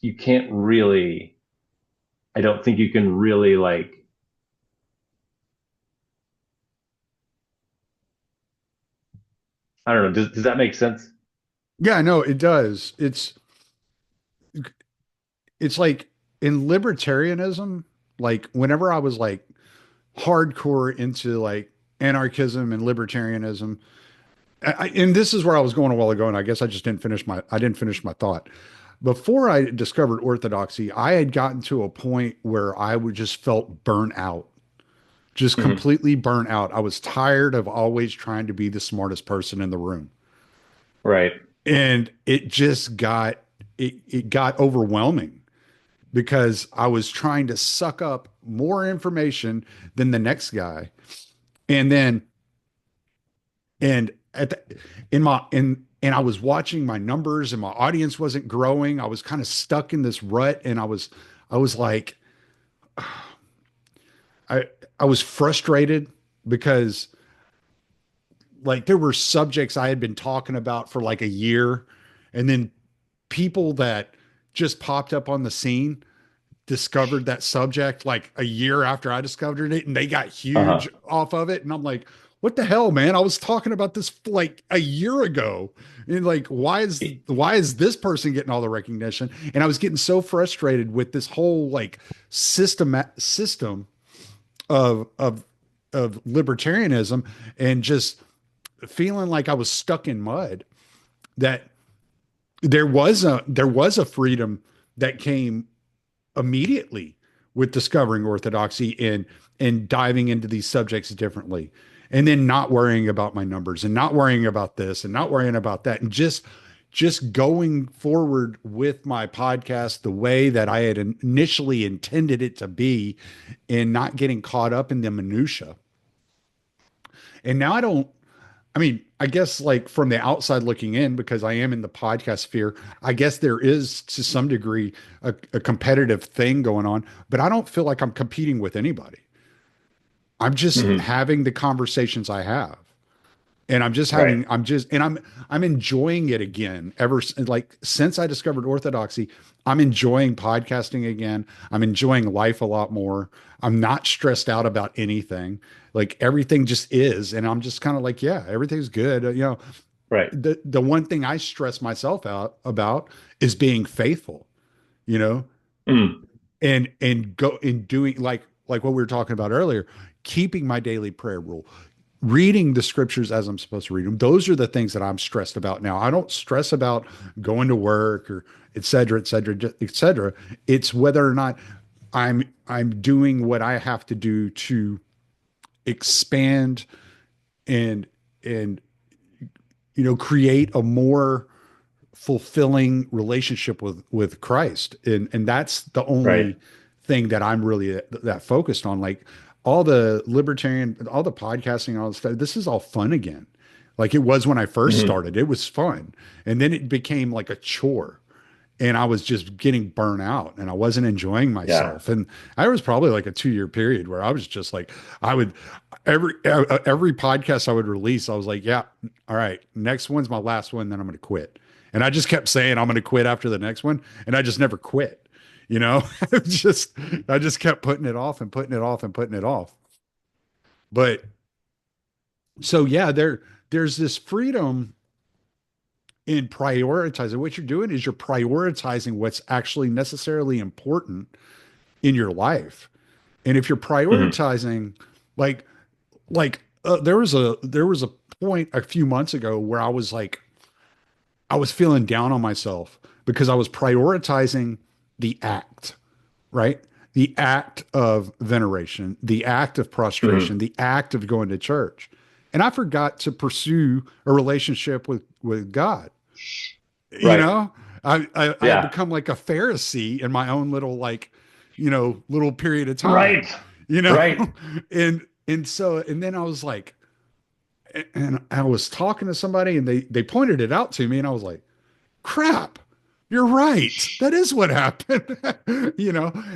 you can't really, I don't think you can really like, I don't know, does that make sense? Yeah, no, it does. It's like in libertarianism, like whenever I was like hardcore into like anarchism and libertarianism, and this is where I was going a while ago, and I guess I didn't finish my thought. Before I discovered orthodoxy, I had gotten to a point where I would just felt burnt out, just Hmm. completely burnt out. I was tired of always trying to be the smartest person in the room. Right. And it got overwhelming because I was trying to suck up more information than the next guy. And then and at the, in my in and I was watching my numbers and my audience wasn't growing. I was kind of stuck in this rut and I was like I I was frustrated because like there were subjects I had been talking about for like a year, and then people that just popped up on the scene discovered that subject like a year after I discovered it, and they got huge Uh-huh. off of it. And I'm like, what the hell, man? I was talking about this like a year ago. And like, why is this person getting all the recognition? And I was getting so frustrated with this whole like system of libertarianism and just feeling like I was stuck in mud that there was a freedom that came immediately with discovering orthodoxy and diving into these subjects differently, and then not worrying about my numbers and not worrying about this and not worrying about that, and just going forward with my podcast the way that I had initially intended it to be, and not getting caught up in the minutia. And now I don't, I mean, I guess like from the outside looking in, because I am in the podcast sphere, I guess there is to some degree a competitive thing going on, but I don't feel like I'm competing with anybody. I'm just Hmm. having the conversations I have. And Right. I'm enjoying it again. Like since I discovered orthodoxy, I'm enjoying podcasting again. I'm enjoying life a lot more. I'm not stressed out about anything. Like everything just is. And I'm just kind of like, yeah, everything's good. Right. The one thing I stress myself out about is being faithful, you know, Mm. and go and doing like what we were talking about earlier, keeping my daily prayer rule, reading the scriptures as I'm supposed to read them. Those are the things that I'm stressed about now. I don't stress about going to work or et cetera, et cetera, et cetera. It's whether or not I'm doing what I have to do to expand and and create a more fulfilling relationship with Christ, and that's the Right. only thing that I'm really that focused on. Like all the podcasting, all this stuff. This is all fun again, like it was when I first Hmm. started. It was fun, and then it became like a chore, and I was just getting burnt out, and I wasn't enjoying Yeah. myself. And I was probably like a 2 year period where I was just like, I would every podcast I would release, I was like, yeah, all right, next one's my last one, then I'm going to quit. And I just kept saying I'm going to quit after the next one, and I just never quit. You know, just I just kept putting it off and putting it off and putting it off. But so yeah, there's this freedom in prioritizing. What you're doing is you're prioritizing what's actually necessarily important in your life. And if you're Hmm. prioritizing, like there was a point a few months ago where I was like I was feeling down on myself because I was prioritizing the act, right? the act of veneration, the act of prostration, Mhm. the act of going to church. And I forgot to pursue a relationship with God. You Right. know, I had Yeah. become like a Pharisee in my own little like, little period of Right. time, you know, Right. and then I was like, and I was talking to somebody and they pointed it out to me and I was like, crap, you're right. That is what happened.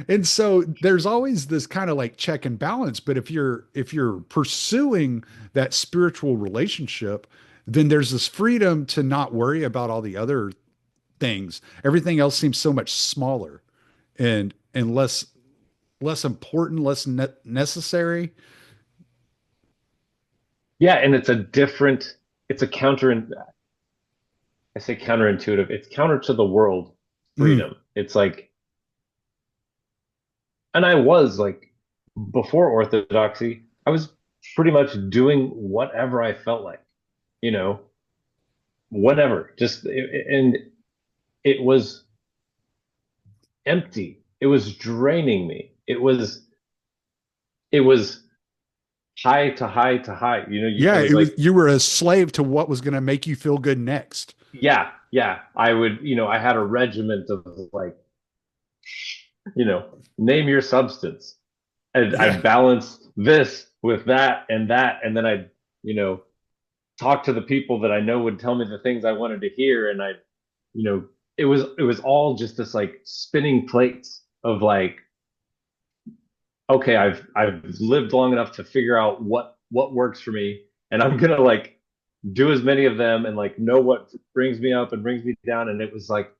And so there's always this kind of like check and balance. But if you're pursuing that spiritual relationship, then there's this freedom to not worry about all the other things. Everything else seems so much smaller and less important, less necessary. Yeah. And it's a I say counterintuitive. It's counter to the world Mm, freedom. It's like, and I was like, before Orthodoxy, I was pretty much doing whatever I felt like, you know, whatever. And it was empty. It was draining me. It was high to high to high. It yeah, was it was like, you were a slave to what was going to make you feel good next. yeah, yeah. I had a regiment of like, name your substance. And I Yeah. balanced this with that, and then I'd, you know, talk to the people that I know would tell me the things I wanted to hear, and you know, it was all just this like spinning plates of like, okay, I've lived long enough to figure out what works for me, and I'm gonna like do as many of them and like know what brings me up and brings me down, and it was like,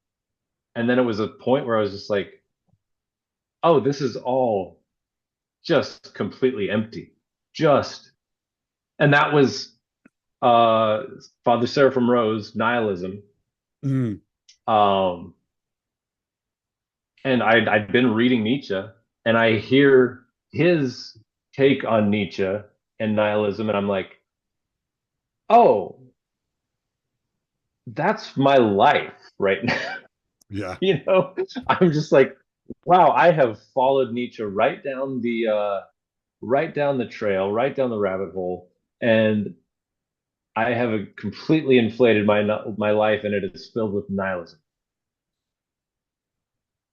and then it was a point where I was just like, oh, this is all just completely empty, just, and that was uh Father Seraphim Rose, Nihilism. Mm, Um, and I'd been reading Nietzsche, and I hear his take on Nietzsche and nihilism, and I'm like, oh, that's my life right now. yeah. I'm just like, wow, I have followed Nietzsche right down the trail, right down the rabbit hole, and I have completely inflated my life, and it is filled with nihilism.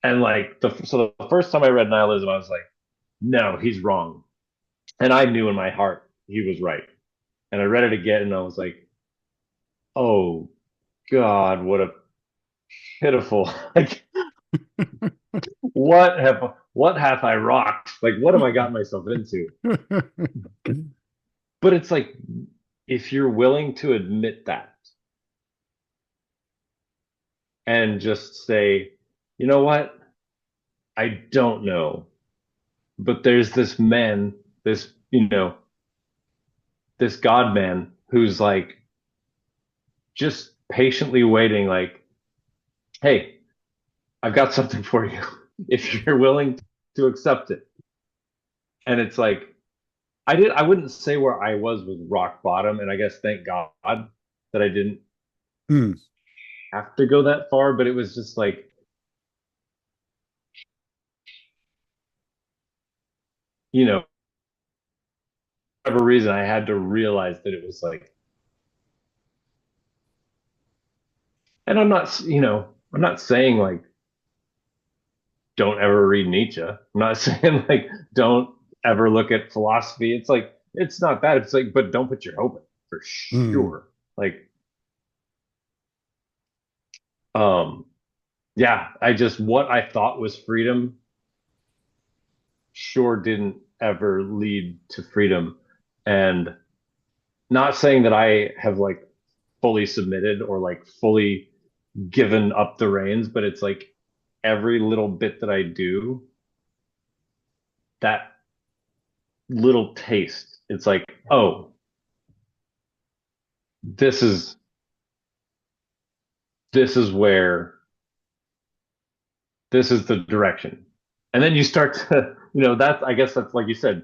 And like the first time I read nihilism, I was like, no, he's wrong. And I knew in my heart he was right. And I read it again and I was like, oh God, what a pitiful, like, what have I rocked? Like, what have I gotten myself into? But it's like, if you're willing to admit that and just say, you know what? I don't know. But there's this man, this God man who's like just patiently waiting, like, hey, I've got something for you if you're willing to accept it. And it's like, I wouldn't say where I was rock bottom, and I guess thank God that I didn't Mm, have to go that far, but it was just like, you know, for whatever reason I had to realize that it was like, and I'm not saying like don't ever read Nietzsche. I'm not saying like don't ever look at philosophy. It's like it's not bad. It's like, but don't put your hope in it, for mm. sure. Like, um, yeah, I just what I thought was freedom sure didn't ever lead to freedom. And not saying that I have like fully submitted or like fully given up the reins, but it's like every little bit that I do, that little taste, it's like, oh, this is this is where this is the direction. And then you start to, that's I guess that's like you said,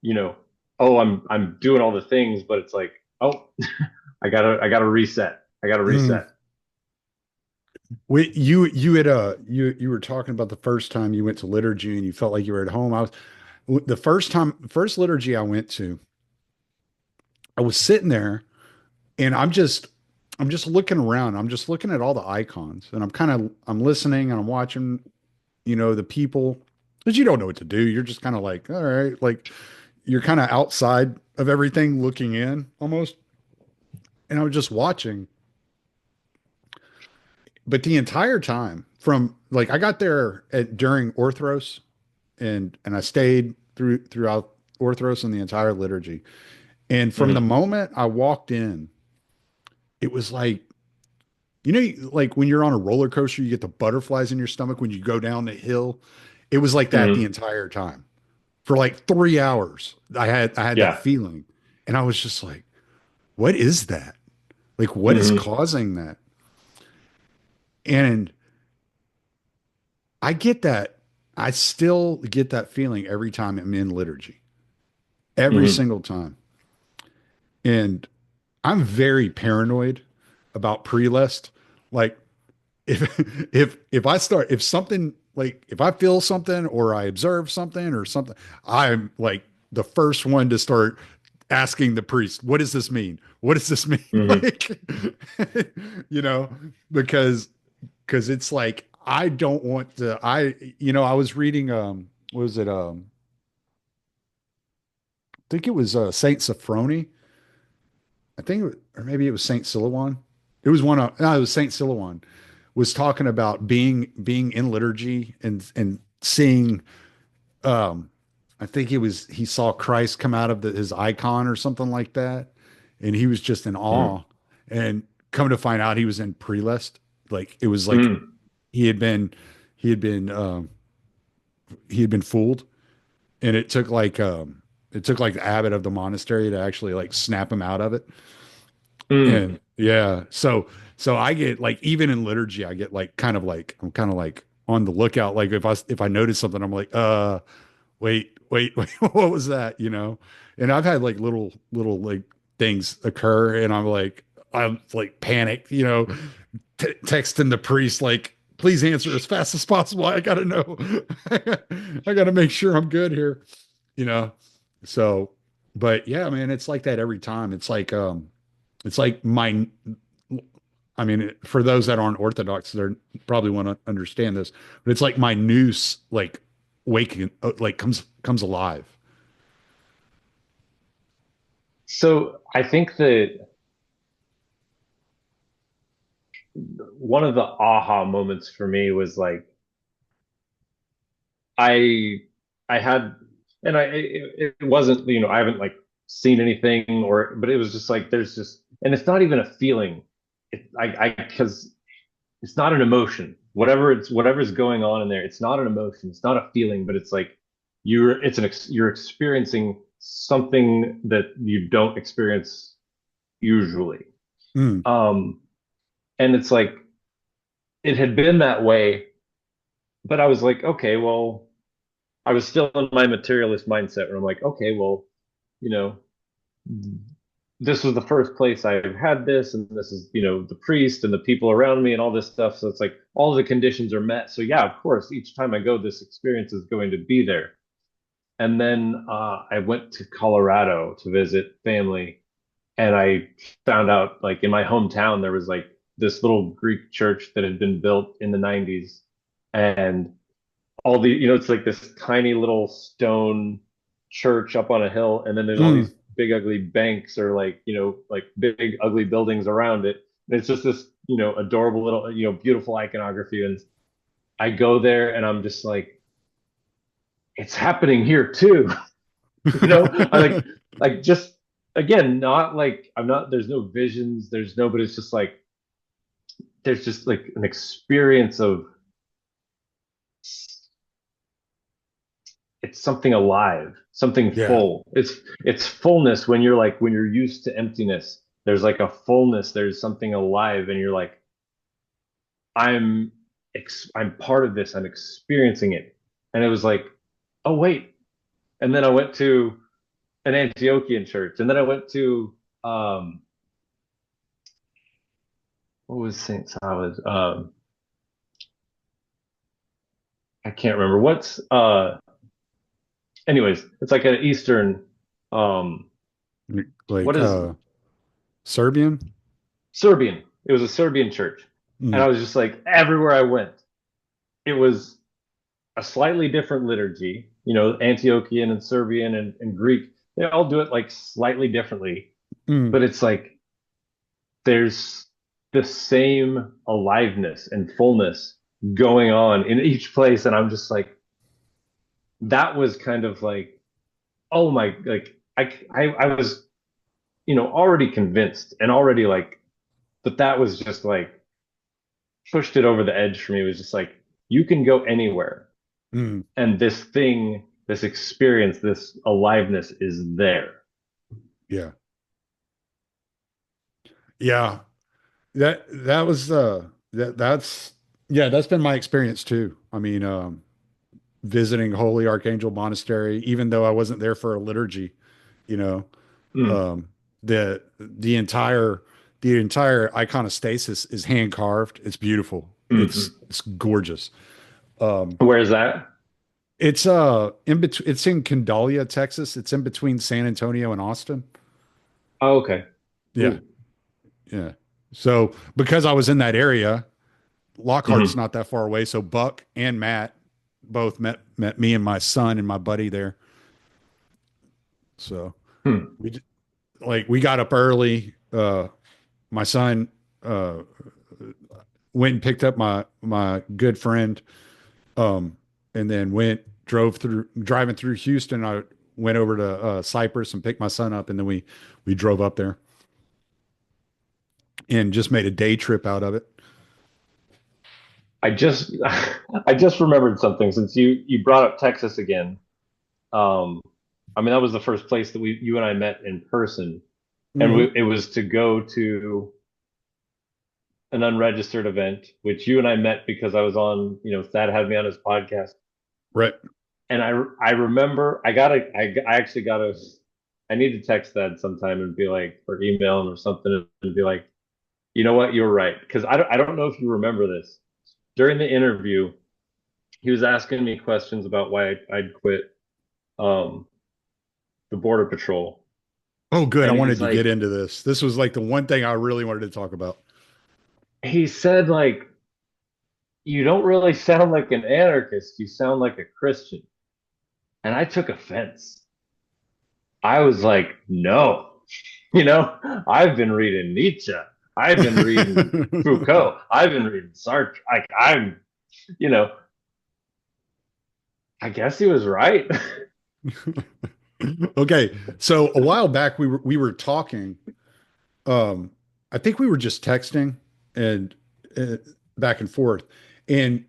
you know, oh, I'm doing all the things, but it's like, oh, I gotta reset. I gotta Mm. reset. You had you were talking about the first time you went to liturgy and you felt like you were at home. I was the first liturgy I went to, I was sitting there and I'm just looking around. I'm just looking at all the icons and I'm listening and I'm watching, the people, because you don't know what to do. You're just kind of like, all right, like you're kind of outside of everything looking in almost. And I was just watching. But the entire time from like I got there during Orthros and I stayed throughout Orthros and the entire liturgy. And from the Hmm. moment I walked in, it was like, like when you're on a roller coaster, you get the butterflies in your stomach when you go down the hill. It was like that the Hmm. entire time. For like 3 hours, I had that Yeah. feeling. And I was just like, what is that? Like, what is Hmm. causing that? And I get that. I still get that feeling every time I'm in liturgy, every Hmm. single time. And I'm very paranoid about pre-list. Like if if something like if I feel something or I observe something or something, I'm like the first one to start asking the priest, what does this mean? What does this mean? Hmm. Like, you know, because it's like I don't want to I was reading what was it I think it was Saint Sophrony. I think or maybe it was Saint Silouan. It was one of no, it was Saint Silouan was talking about being in liturgy and seeing I think he saw Christ come out of his icon or something like that and he was just in Hmm. awe and come to find out he was in pre-list. Like it was like Hmm. he had been he had been he had been fooled and it took like the abbot of the monastery to actually like snap him out of it. Hmm. And yeah, so I get like even in liturgy I get like I'm kind of like on the lookout. Like if I notice something I'm like wait, what was that, and I've had like little like things occur and I'm like panicked, texting the priest like please answer as fast as possible. I gotta know. I gotta make sure I'm good here, you know. So, but yeah, man, it's like that every time. It's like my, I mean, for those that aren't Orthodox, they probably want to understand this, but it's like my noose, like waking, like comes alive. So I think that one of the aha moments for me was like I I had and it wasn't I haven't like seen anything but it was just like there's just and it's not even a feeling I because it's not an emotion whatever's going on in there it's not an emotion it's not a feeling but it's like you're experiencing something that you don't experience usually Mm, um and it's like it had been that way but I was like okay well I was still in my materialist mindset where I'm like okay well you know this was the first place I've had this, and this is, the priest and the people around me and all this stuff. So it's like all the conditions are met. So yeah, of course, each time I go, this experience is going to be there. And then I went to Colorado to visit family, and I found out like in my hometown there was like this little Greek church that had been built in the 90s, and all it's like this tiny little stone church up on a hill, and then there's all mm, these big ugly banks or like, like big ugly buildings around it. And it's just this, adorable little, beautiful iconography. And I go there and I'm just like, it's happening here too. I like just again, not like I'm not, there's no visions, but it's just like, there's just like an experience of it's something alive, something yeah, full. It's fullness when you're used to emptiness. There's like a fullness, there's something alive, and you're like, I'm I'm part of this, I'm experiencing it. And it was like, oh wait. And then I went to an Antiochian church, and then I went to what was St. Salva's? I can't remember what's anyways, it's like an Eastern um what Like is Serbian. Serbian. It was a Serbian church. And I Mm, was just like everywhere I went, it was a slightly different liturgy. You know, Antiochian and Serbian and Greek, they all do it like slightly differently, mm, but it's like there's the same aliveness and fullness going on in each place. And I'm just like, that was kind of like, oh my, like I was, already convinced and already like, but that was just like pushed it over the edge for me. It was just like, you can go anywhere mm, and this thing, this experience, this aliveness is there. yeah. Yeah. That was that's yeah, that's been my experience too. I mean, visiting Holy Archangel Monastery, even though I wasn't there for a liturgy, you know, Mm, um, the entire iconostasis is hand carved. It's beautiful. It's mhm. it's gorgeous. Um, Where is that? it's in between. It's in Condalia, Texas. It's in between San Antonio and Austin. Oh, okay. Yeah, Ooh. yeah. So because I was in that area, Lockhart's Mhm. not that far away. So Buck and Matt both met me and my son and my buddy there. So Hmm. we we got up early. My son uh, went and picked up my good friend, um, and then driving through Houston. I went over to Cypress and picked my son up, and then we drove up there and just made a day trip out of it. I just I just remembered something since you brought up Texas again. Um, I mean that was the first place that we you and I met in person, and Hmm. it was to go to an unregistered event, which you and I met because I was on, Thad had me on his podcast, Right. and I remember I actually gotta I need to text Thad sometime and be like or email him or something and be like, you know what, you're right because I don't know if you remember this during the interview. He was asking me questions about why I'd quit um, the border patrol, Oh, good. I and wanted to get into this. This was like the one thing I really wanted to talk about. he said like you don't really sound like an anarchist, you sound like a Christian, and I took offense. I was like, no, you know, I've been reading Nietzsche, I've been reading Foucault, I've been reading Sartre. Like you know, I guess he was right. Okay, so a while back we were talking. Um, I think we were just texting and uh, back and forth, and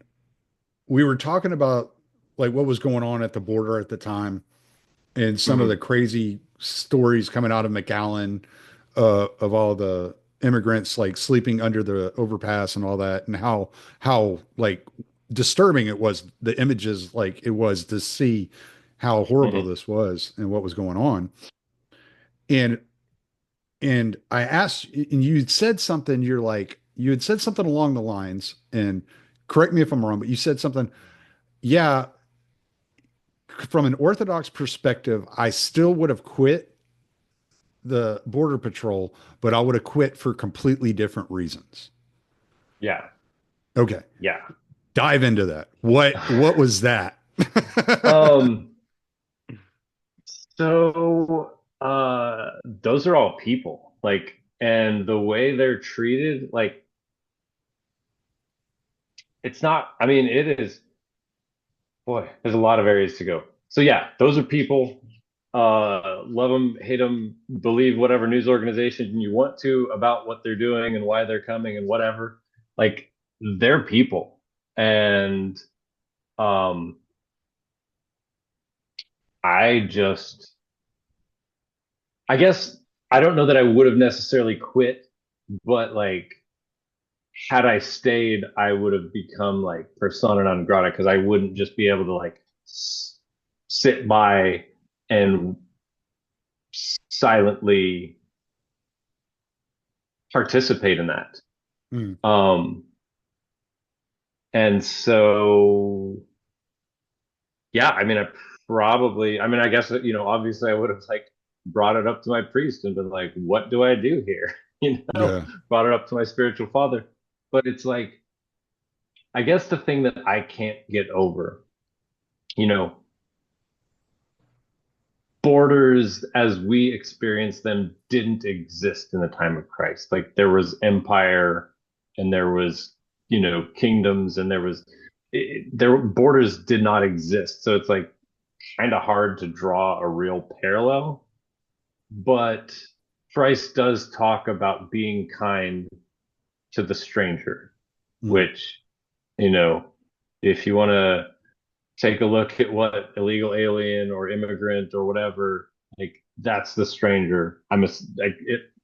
we were talking about like what was going on at the border at the time and some of the Mhm, crazy stories coming out of McAllen, of all the immigrants like sleeping under the overpass and all that, and how like disturbing it was, the images, like it was to see how horrible mhm. this was and what was going on. And I asked, and you had said something along the lines, and correct me if I'm wrong, but you said something, yeah, from an Orthodox perspective, I still would have quit the Border Patrol, but I would have quit for completely different reasons. Yeah, Okay, yeah. dive into that. What was that? Um, so those are all people. Like, and the way they're treated, like it's not, I mean, it is, boy, there's a lot of areas to go. So yeah, those are people. Love them, hate them, believe whatever news organization you want to about what they're doing and why they're coming and whatever. Like they're people. And um I just I guess I don't know that I would have necessarily quit, but like had I stayed, I would have become like persona non grata because I wouldn't just be able to like sit by and silently participate in that. Mm, Um, and so Yeah, I mean, I mean, I guess, obviously I would have like brought it up to my priest and been like, what do I do here? Yeah. Brought it up to my spiritual father. But it's like, I guess the thing that I can't get over, you know, borders as we experience them didn't exist in the time of Christ. Like there was empire and there was, kingdoms and there borders did not exist. So it's like kind of hard to draw a real parallel. But Christ does talk about being kind to the stranger, Mm. which, you know, if you want to take a look at what illegal alien or immigrant or whatever, like that's the stranger. I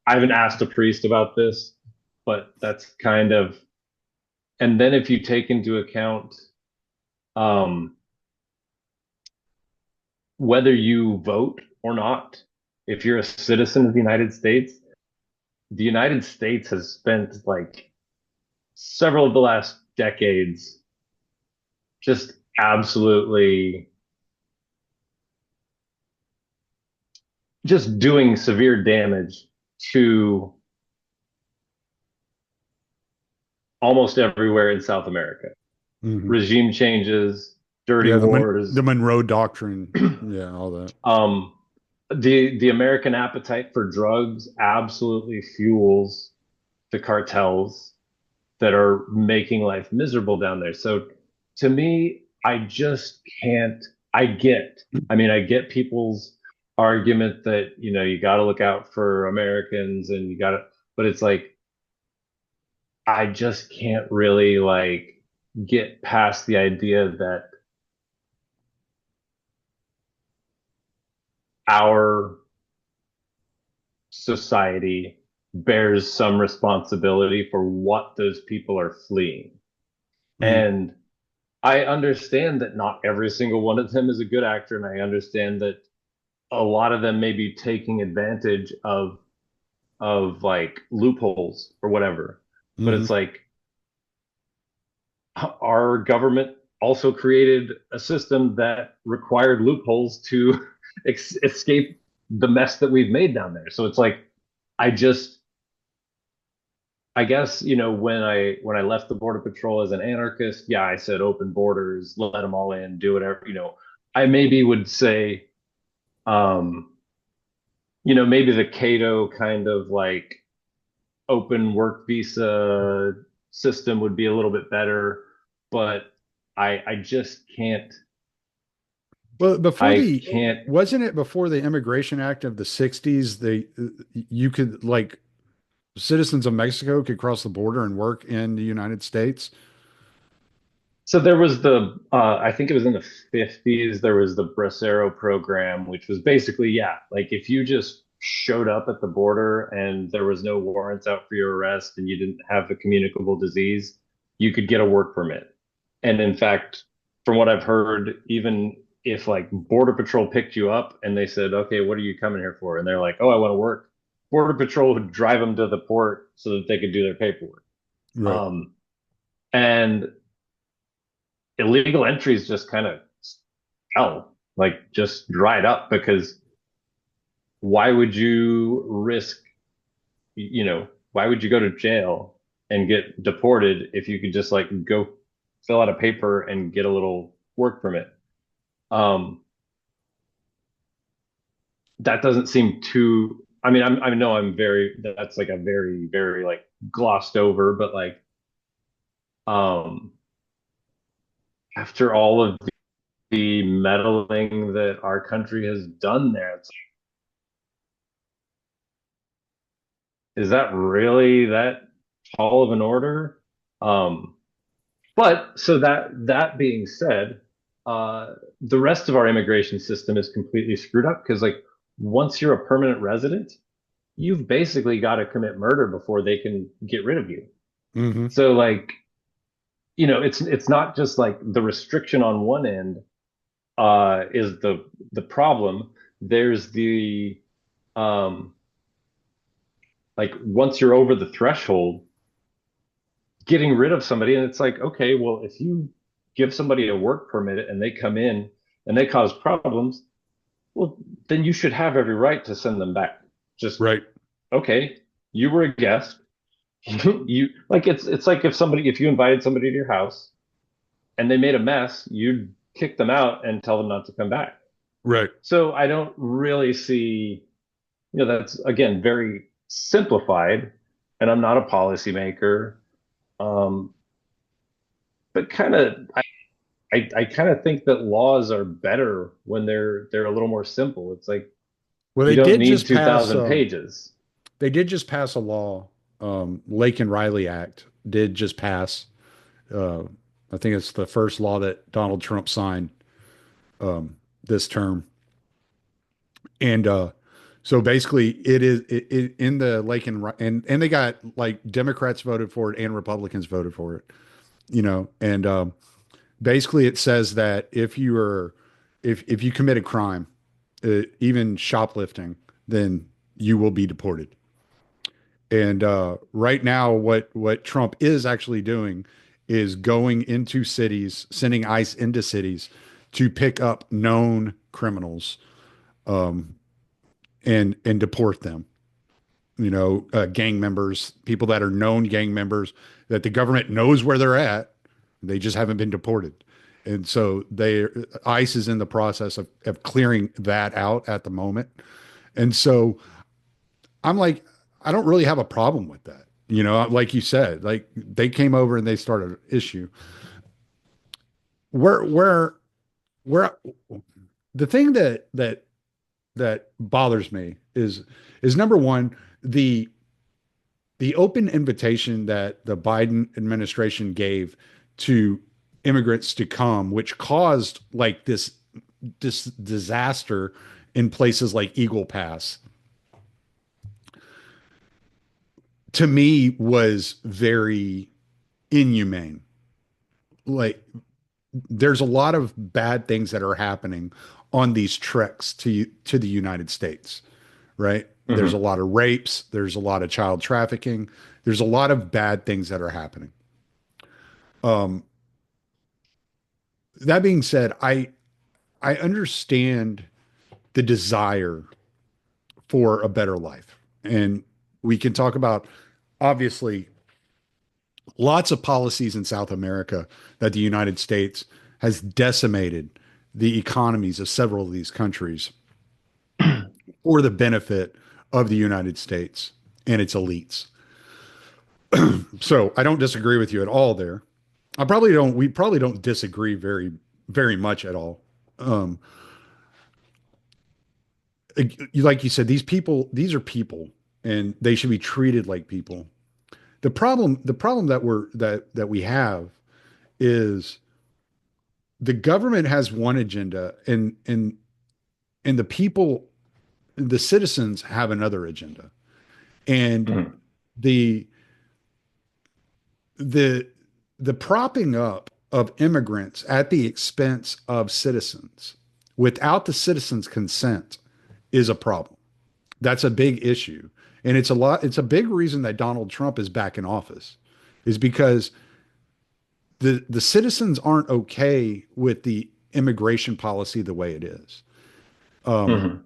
haven't asked a priest about this, but that's kind of, and then if you take into account um, whether you vote or not, if you're a citizen of the United States has spent like several of the last decades just absolutely just doing severe damage to almost everywhere in South America. Hmm. Regime changes, dirty Yeah, wars, the Monroe Doctrine. Yeah, all that. um, the American appetite for drugs absolutely fuels the cartels that are making life miserable down there. So to me, I just can't. I get people's argument that, you got to look out for Americans and but it's like, I just can't really like get past the idea that our society bears some responsibility for what those people are fleeing. Mm. And I understand that not every single one of them is a good actor, and I understand that a lot of them may be taking advantage of like loopholes or whatever. But Hmm. it's like our government also created a system that required loopholes to escape the mess that we've made down there. So it's like I just I guess, when I left the Border Patrol as an anarchist, yeah, I said open borders, let them all in, do whatever, I maybe would say, um, maybe the Cato kind of like open work visa system would be a little bit better, but I just can't, Well, before I the can't. wasn't it before the Immigration Act of the 60s, you could like citizens of Mexico could cross the border and work in the United States. So there was I think it was in the 50s, there was the Bracero program, which was basically, yeah, like if you just showed up at the border and there was no warrants out for your arrest and you didn't have a communicable disease, you could get a work permit. And in fact, from what I've heard, even if like Border Patrol picked you up and they said, okay, what are you coming here for? And they're like, oh, I want to work. Border Patrol would drive them to the port so that they could do their paperwork. Right. Um, and illegal entries just kind of fell, like just dried up because why would you risk, why would you go to jail and get deported if you could just like go fill out a paper and get a little work permit? Um, that doesn't seem too, I know that's like a very, very like glossed over, but like, um, after all of the meddling that our country has done there, is that really that tall of an order? Um, but so that being said, the rest of our immigration system is completely screwed up because like once you're a permanent resident, you've basically got to commit murder before they can get rid of you. Hmm. So like, it's not just like the restriction on one end is the problem. There's the um like once you're over the threshold, getting rid of somebody. And it's like, okay, well, if you give somebody a work permit and they come in and they cause problems, well, then you should have every right to send them back. Just Right. okay, you were a guest. You like it's like if you invited somebody to your house and they made a mess, you'd kick them out and tell them not to come back. Right. So I don't really see, that's again very simplified, and I'm not a policymaker. Um, but I kind of think that laws are better when they're a little more simple. It's like Well, you don't need 2,000 pages. they did just pass a law. Lake and Riley Act did just pass. Uh, I think it's the first law that Donald Trump signed this term. And so basically, it in the Lake and they got like Democrats voted for it and Republicans voted for it. And basically it says that if you commit a crime, even shoplifting, then you will be deported. And right now, what Trump is actually doing is going into cities, sending ICE into cities to pick up known criminals and deport them. Gang members, people that are known gang members that the government knows where they're at, they just haven't been deported. And so ICE is in the process of clearing that out at the moment. And so I'm like, I don't really have a problem with that. Like you said, like they came over and they started an issue. Where the thing that bothers me is number one, the open invitation that the Biden administration gave to immigrants to come, which caused like this disaster in places like Eagle Pass, to me was very inhumane. Like there's a lot of bad things that are happening on these treks to the United States, right? There's a Hmm. lot of rapes, there's a lot of child trafficking, there's a lot of bad things that are happening. Um, that being said, I understand the desire for a better life. And we can talk about obviously lots of policies in South America that the United States has decimated the economies of several of these countries for the benefit of the United States and its elites. So I don't disagree with you at all there. We probably don't disagree very much at all. Um, like you said, these are people and they should be treated like people. The problem that we have is the government has one agenda and the people, the citizens have another agenda. And Hmm. the the the propping up of immigrants at the expense of citizens without the citizens' consent is a problem. That's a big issue. And it's a big reason that Donald Trump is back in office is because the citizens aren't okay with the immigration policy the way it is. Um,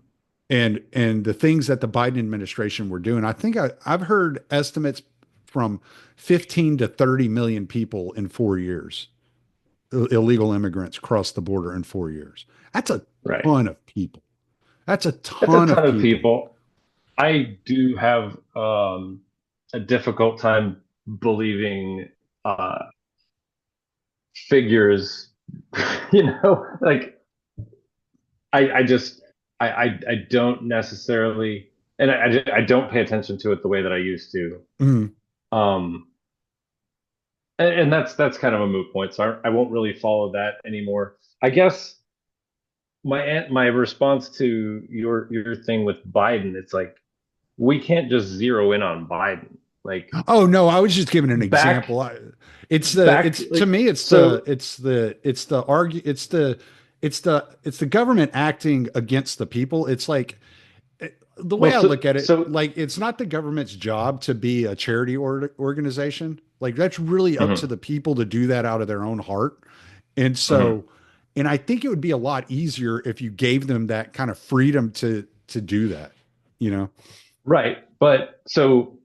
Hmm. and the things that the Biden administration were doing. I've heard estimates from 15 to 30 million people in 4 years, illegal immigrants cross the border in 4 years. That's a Right. ton of people. That's a It's a ton of ton of people. people. I do have a difficult time believing figures, like I just I don't necessarily, and I don't pay attention to it the way that I used to. Mm, Um, and that's kind of a moot point, so I won't really follow that anymore. I guess my response to your thing with Biden, it's like we can't just zero in on Biden. Like oh no, I was just giving an back example. back It's to like me so it's the government acting against the people. It's like the way well I look so at it, so like it's not the government's job to be a charity organization. Like that's really up to mhm. the people to do that out of their own heart. And Mhm. so And I think it would be a lot easier if you gave them that kind of freedom to do that, you know? Right. But so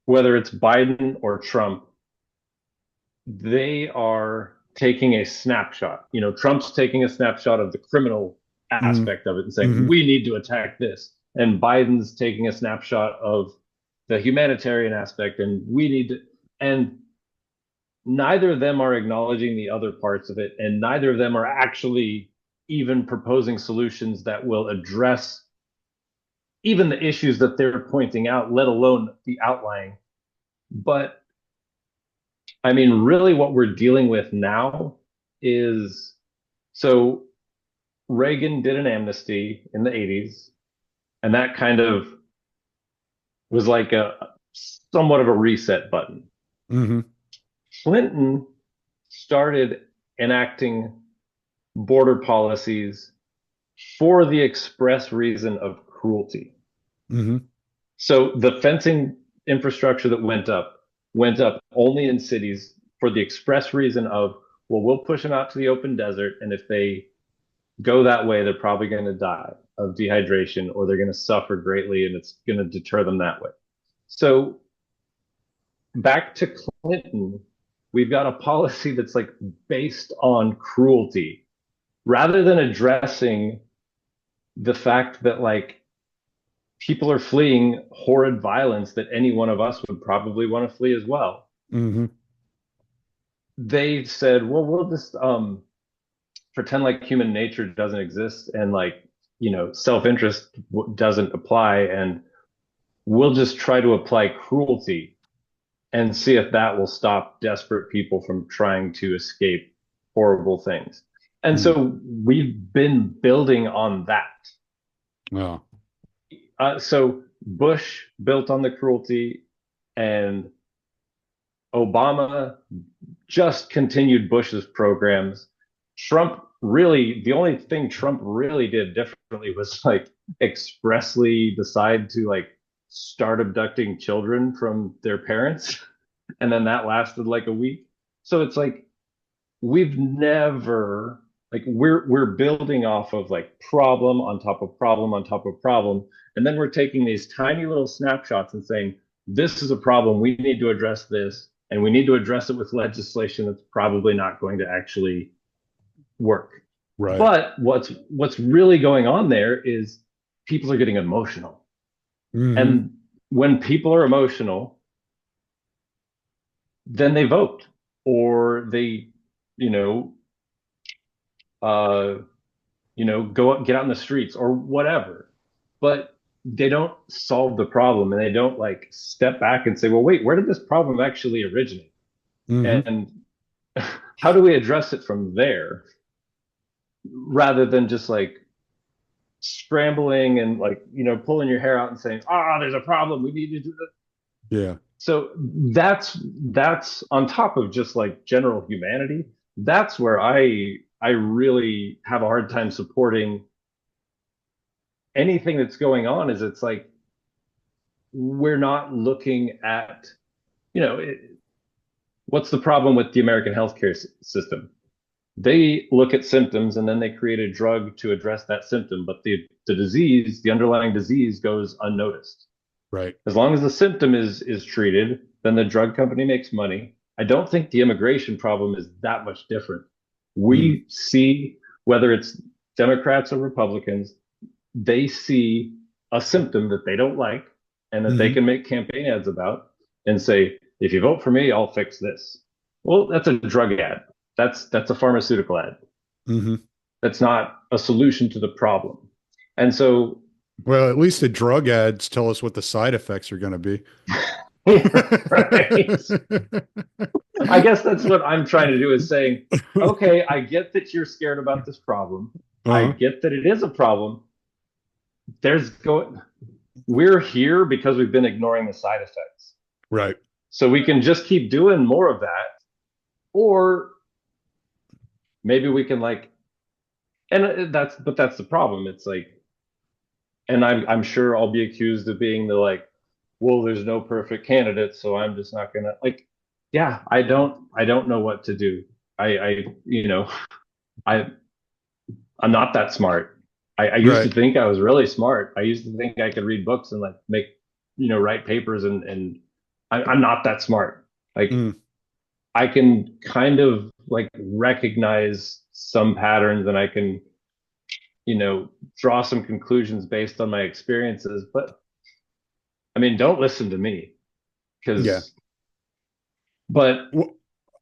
whether it's Biden or Trump, they are taking a snapshot. You know, Trump's taking a snapshot of the criminal Mm-hmm. aspect of it and saying, Mm-hmm. we need to attack this. And Biden's taking a snapshot of the humanitarian aspect and we need to, and neither of them are acknowledging the other parts of it. And neither of them are actually even proposing solutions that will address even the issues that they're pointing out, let alone the outlying. But I mean, really, what we're dealing with now is so Reagan did an amnesty in the 80s, and that kind of was like a somewhat of a reset button. Mm-hmm. Clinton started enacting border policies for the express reason of cruelty. Mm-hmm. So the fencing infrastructure that went up only in cities for the express reason of, well, we'll push them out to the open desert, and if they go that way, they're probably going to die of dehydration or they're going to suffer greatly, and it's going to deter them that way. So back to Clinton, we've got a policy that's like based on cruelty rather than addressing the fact that like people are fleeing horrid violence that any one of us would probably want to flee as well. Mm-hmm. They said, well, we'll just pretend like human nature doesn't exist and like, you know, self-interest doesn't apply. And we'll just try to apply cruelty and see if that will stop desperate people from trying to escape horrible things. And Mm-hmm. so we've been building on that. Oh. So Bush built on the cruelty, and Obama just continued Bush's programs. Trump really, the only thing Trump really did differently was like expressly decide to like start abducting children from their parents. And then that lasted like a week. So it's like we've never like we're building off of like problem on top of problem on top of problem. And then we're taking these tiny little snapshots and saying, this is a problem. We need to address this. And we need to address it with legislation that's probably not going to actually work. Right. But what's really going on there is people are getting emotional. Mm-hmm. And when people are emotional, then they vote or they, you know, uh, go out, get out in the streets or whatever. But they don't solve the problem and they don't like step back and say, well, wait, where did this problem actually originate? Mm-hmm. And how do we address it from there rather than just like scrambling and like, pulling your hair out and saying, there's a problem. We need to do this. Yeah. So that's on top of just like general humanity. That's where I really have a hard time supporting anything that's going on is it's like we're not looking at, you know, it, what's the problem with the American healthcare system? They look at symptoms and then they create a drug to address that symptom, but the disease, the underlying disease goes unnoticed. Right. As long as the symptom is treated, then the drug company makes money. I don't think the immigration problem is that much different. Mm. We see whether it's Democrats or Republicans, they see a symptom that they don't like and that they Mm-hmm. can make campaign ads about and say, if you vote for me, I'll fix this. Well, that's a drug ad. That's a pharmaceutical ad. Mm-hmm. That's not a solution to the problem. And so Well, at least the drug ads tell us what the side effects are going to be. right. I guess that's what I'm trying to do is saying, okay, I get that you're scared about this problem. I Uh-huh. get that it is a problem. There's going we're here because we've been ignoring the side effects. Right. So we can just keep doing more of that, or maybe we can like, and that's the problem. It's like, and I'm sure I'll be accused of being the like, well, there's no perfect candidate, so I'm just not gonna like, yeah, I don't know what to do. I I I'm not that smart. I used to Right. think I was really smart. I used to think I could read books and like make, write papers, and I'm not that smart. Like Mm, I can kind of like recognize some patterns, and I can, draw some conclusions based on my experiences. But I mean, don't listen to me yeah. because, but Well,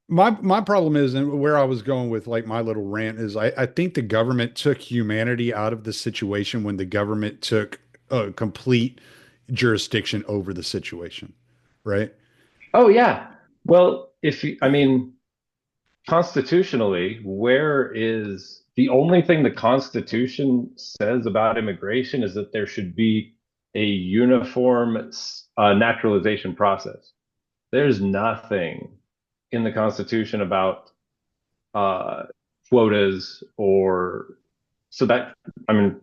my problem is, and where I was going with like my little rant is, I think the government took humanity out of the situation when the government took complete jurisdiction over the situation, right? oh yeah. Well, I mean, constitutionally, where is the only thing the Constitution says about immigration is that there should be a uniform naturalization process. There's nothing in the Constitution about uh, quotas or so that I mean,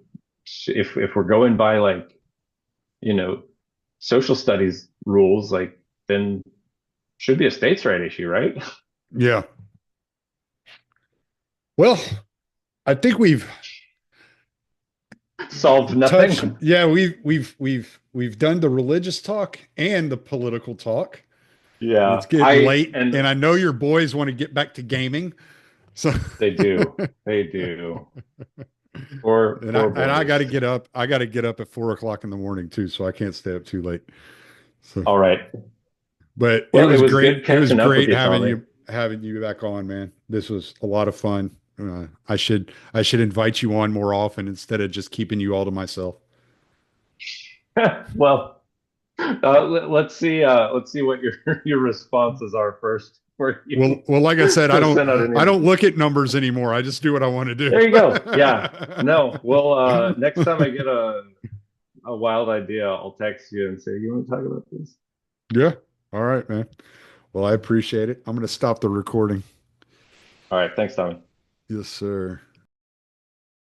if we're going by like you know social studies rules, like then should be a states' right issue, right? Yeah. Well, I think we've Solved touched. nothing. Yeah, we've done the religious talk and the political talk. And it's Yeah, getting I late, and and I know your boys want to get back to gaming. So, they do. They do. Poor, and poor I got to boys. get up. I got to get up at 4 o'clock in the morning too, so I can't stay up too late. So, All right. but it Well, it was was great. good It was catching up with great you, Tommy. having you back on, man. This was a lot of fun. I should invite you on more often instead of just keeping you all to myself. Well, let's see what your your responses are first for you Well, like I said, to send out an I email. don't look at numbers anymore. I just do what I want to do. There you go. Yeah. No. Well, next time I get a wild idea, I'll text you and say, "You want to talk about this?" Yeah. All right, man. Well, I appreciate it. I'm going to stop the recording. All right. Thanks, Tommy. Yes, sir.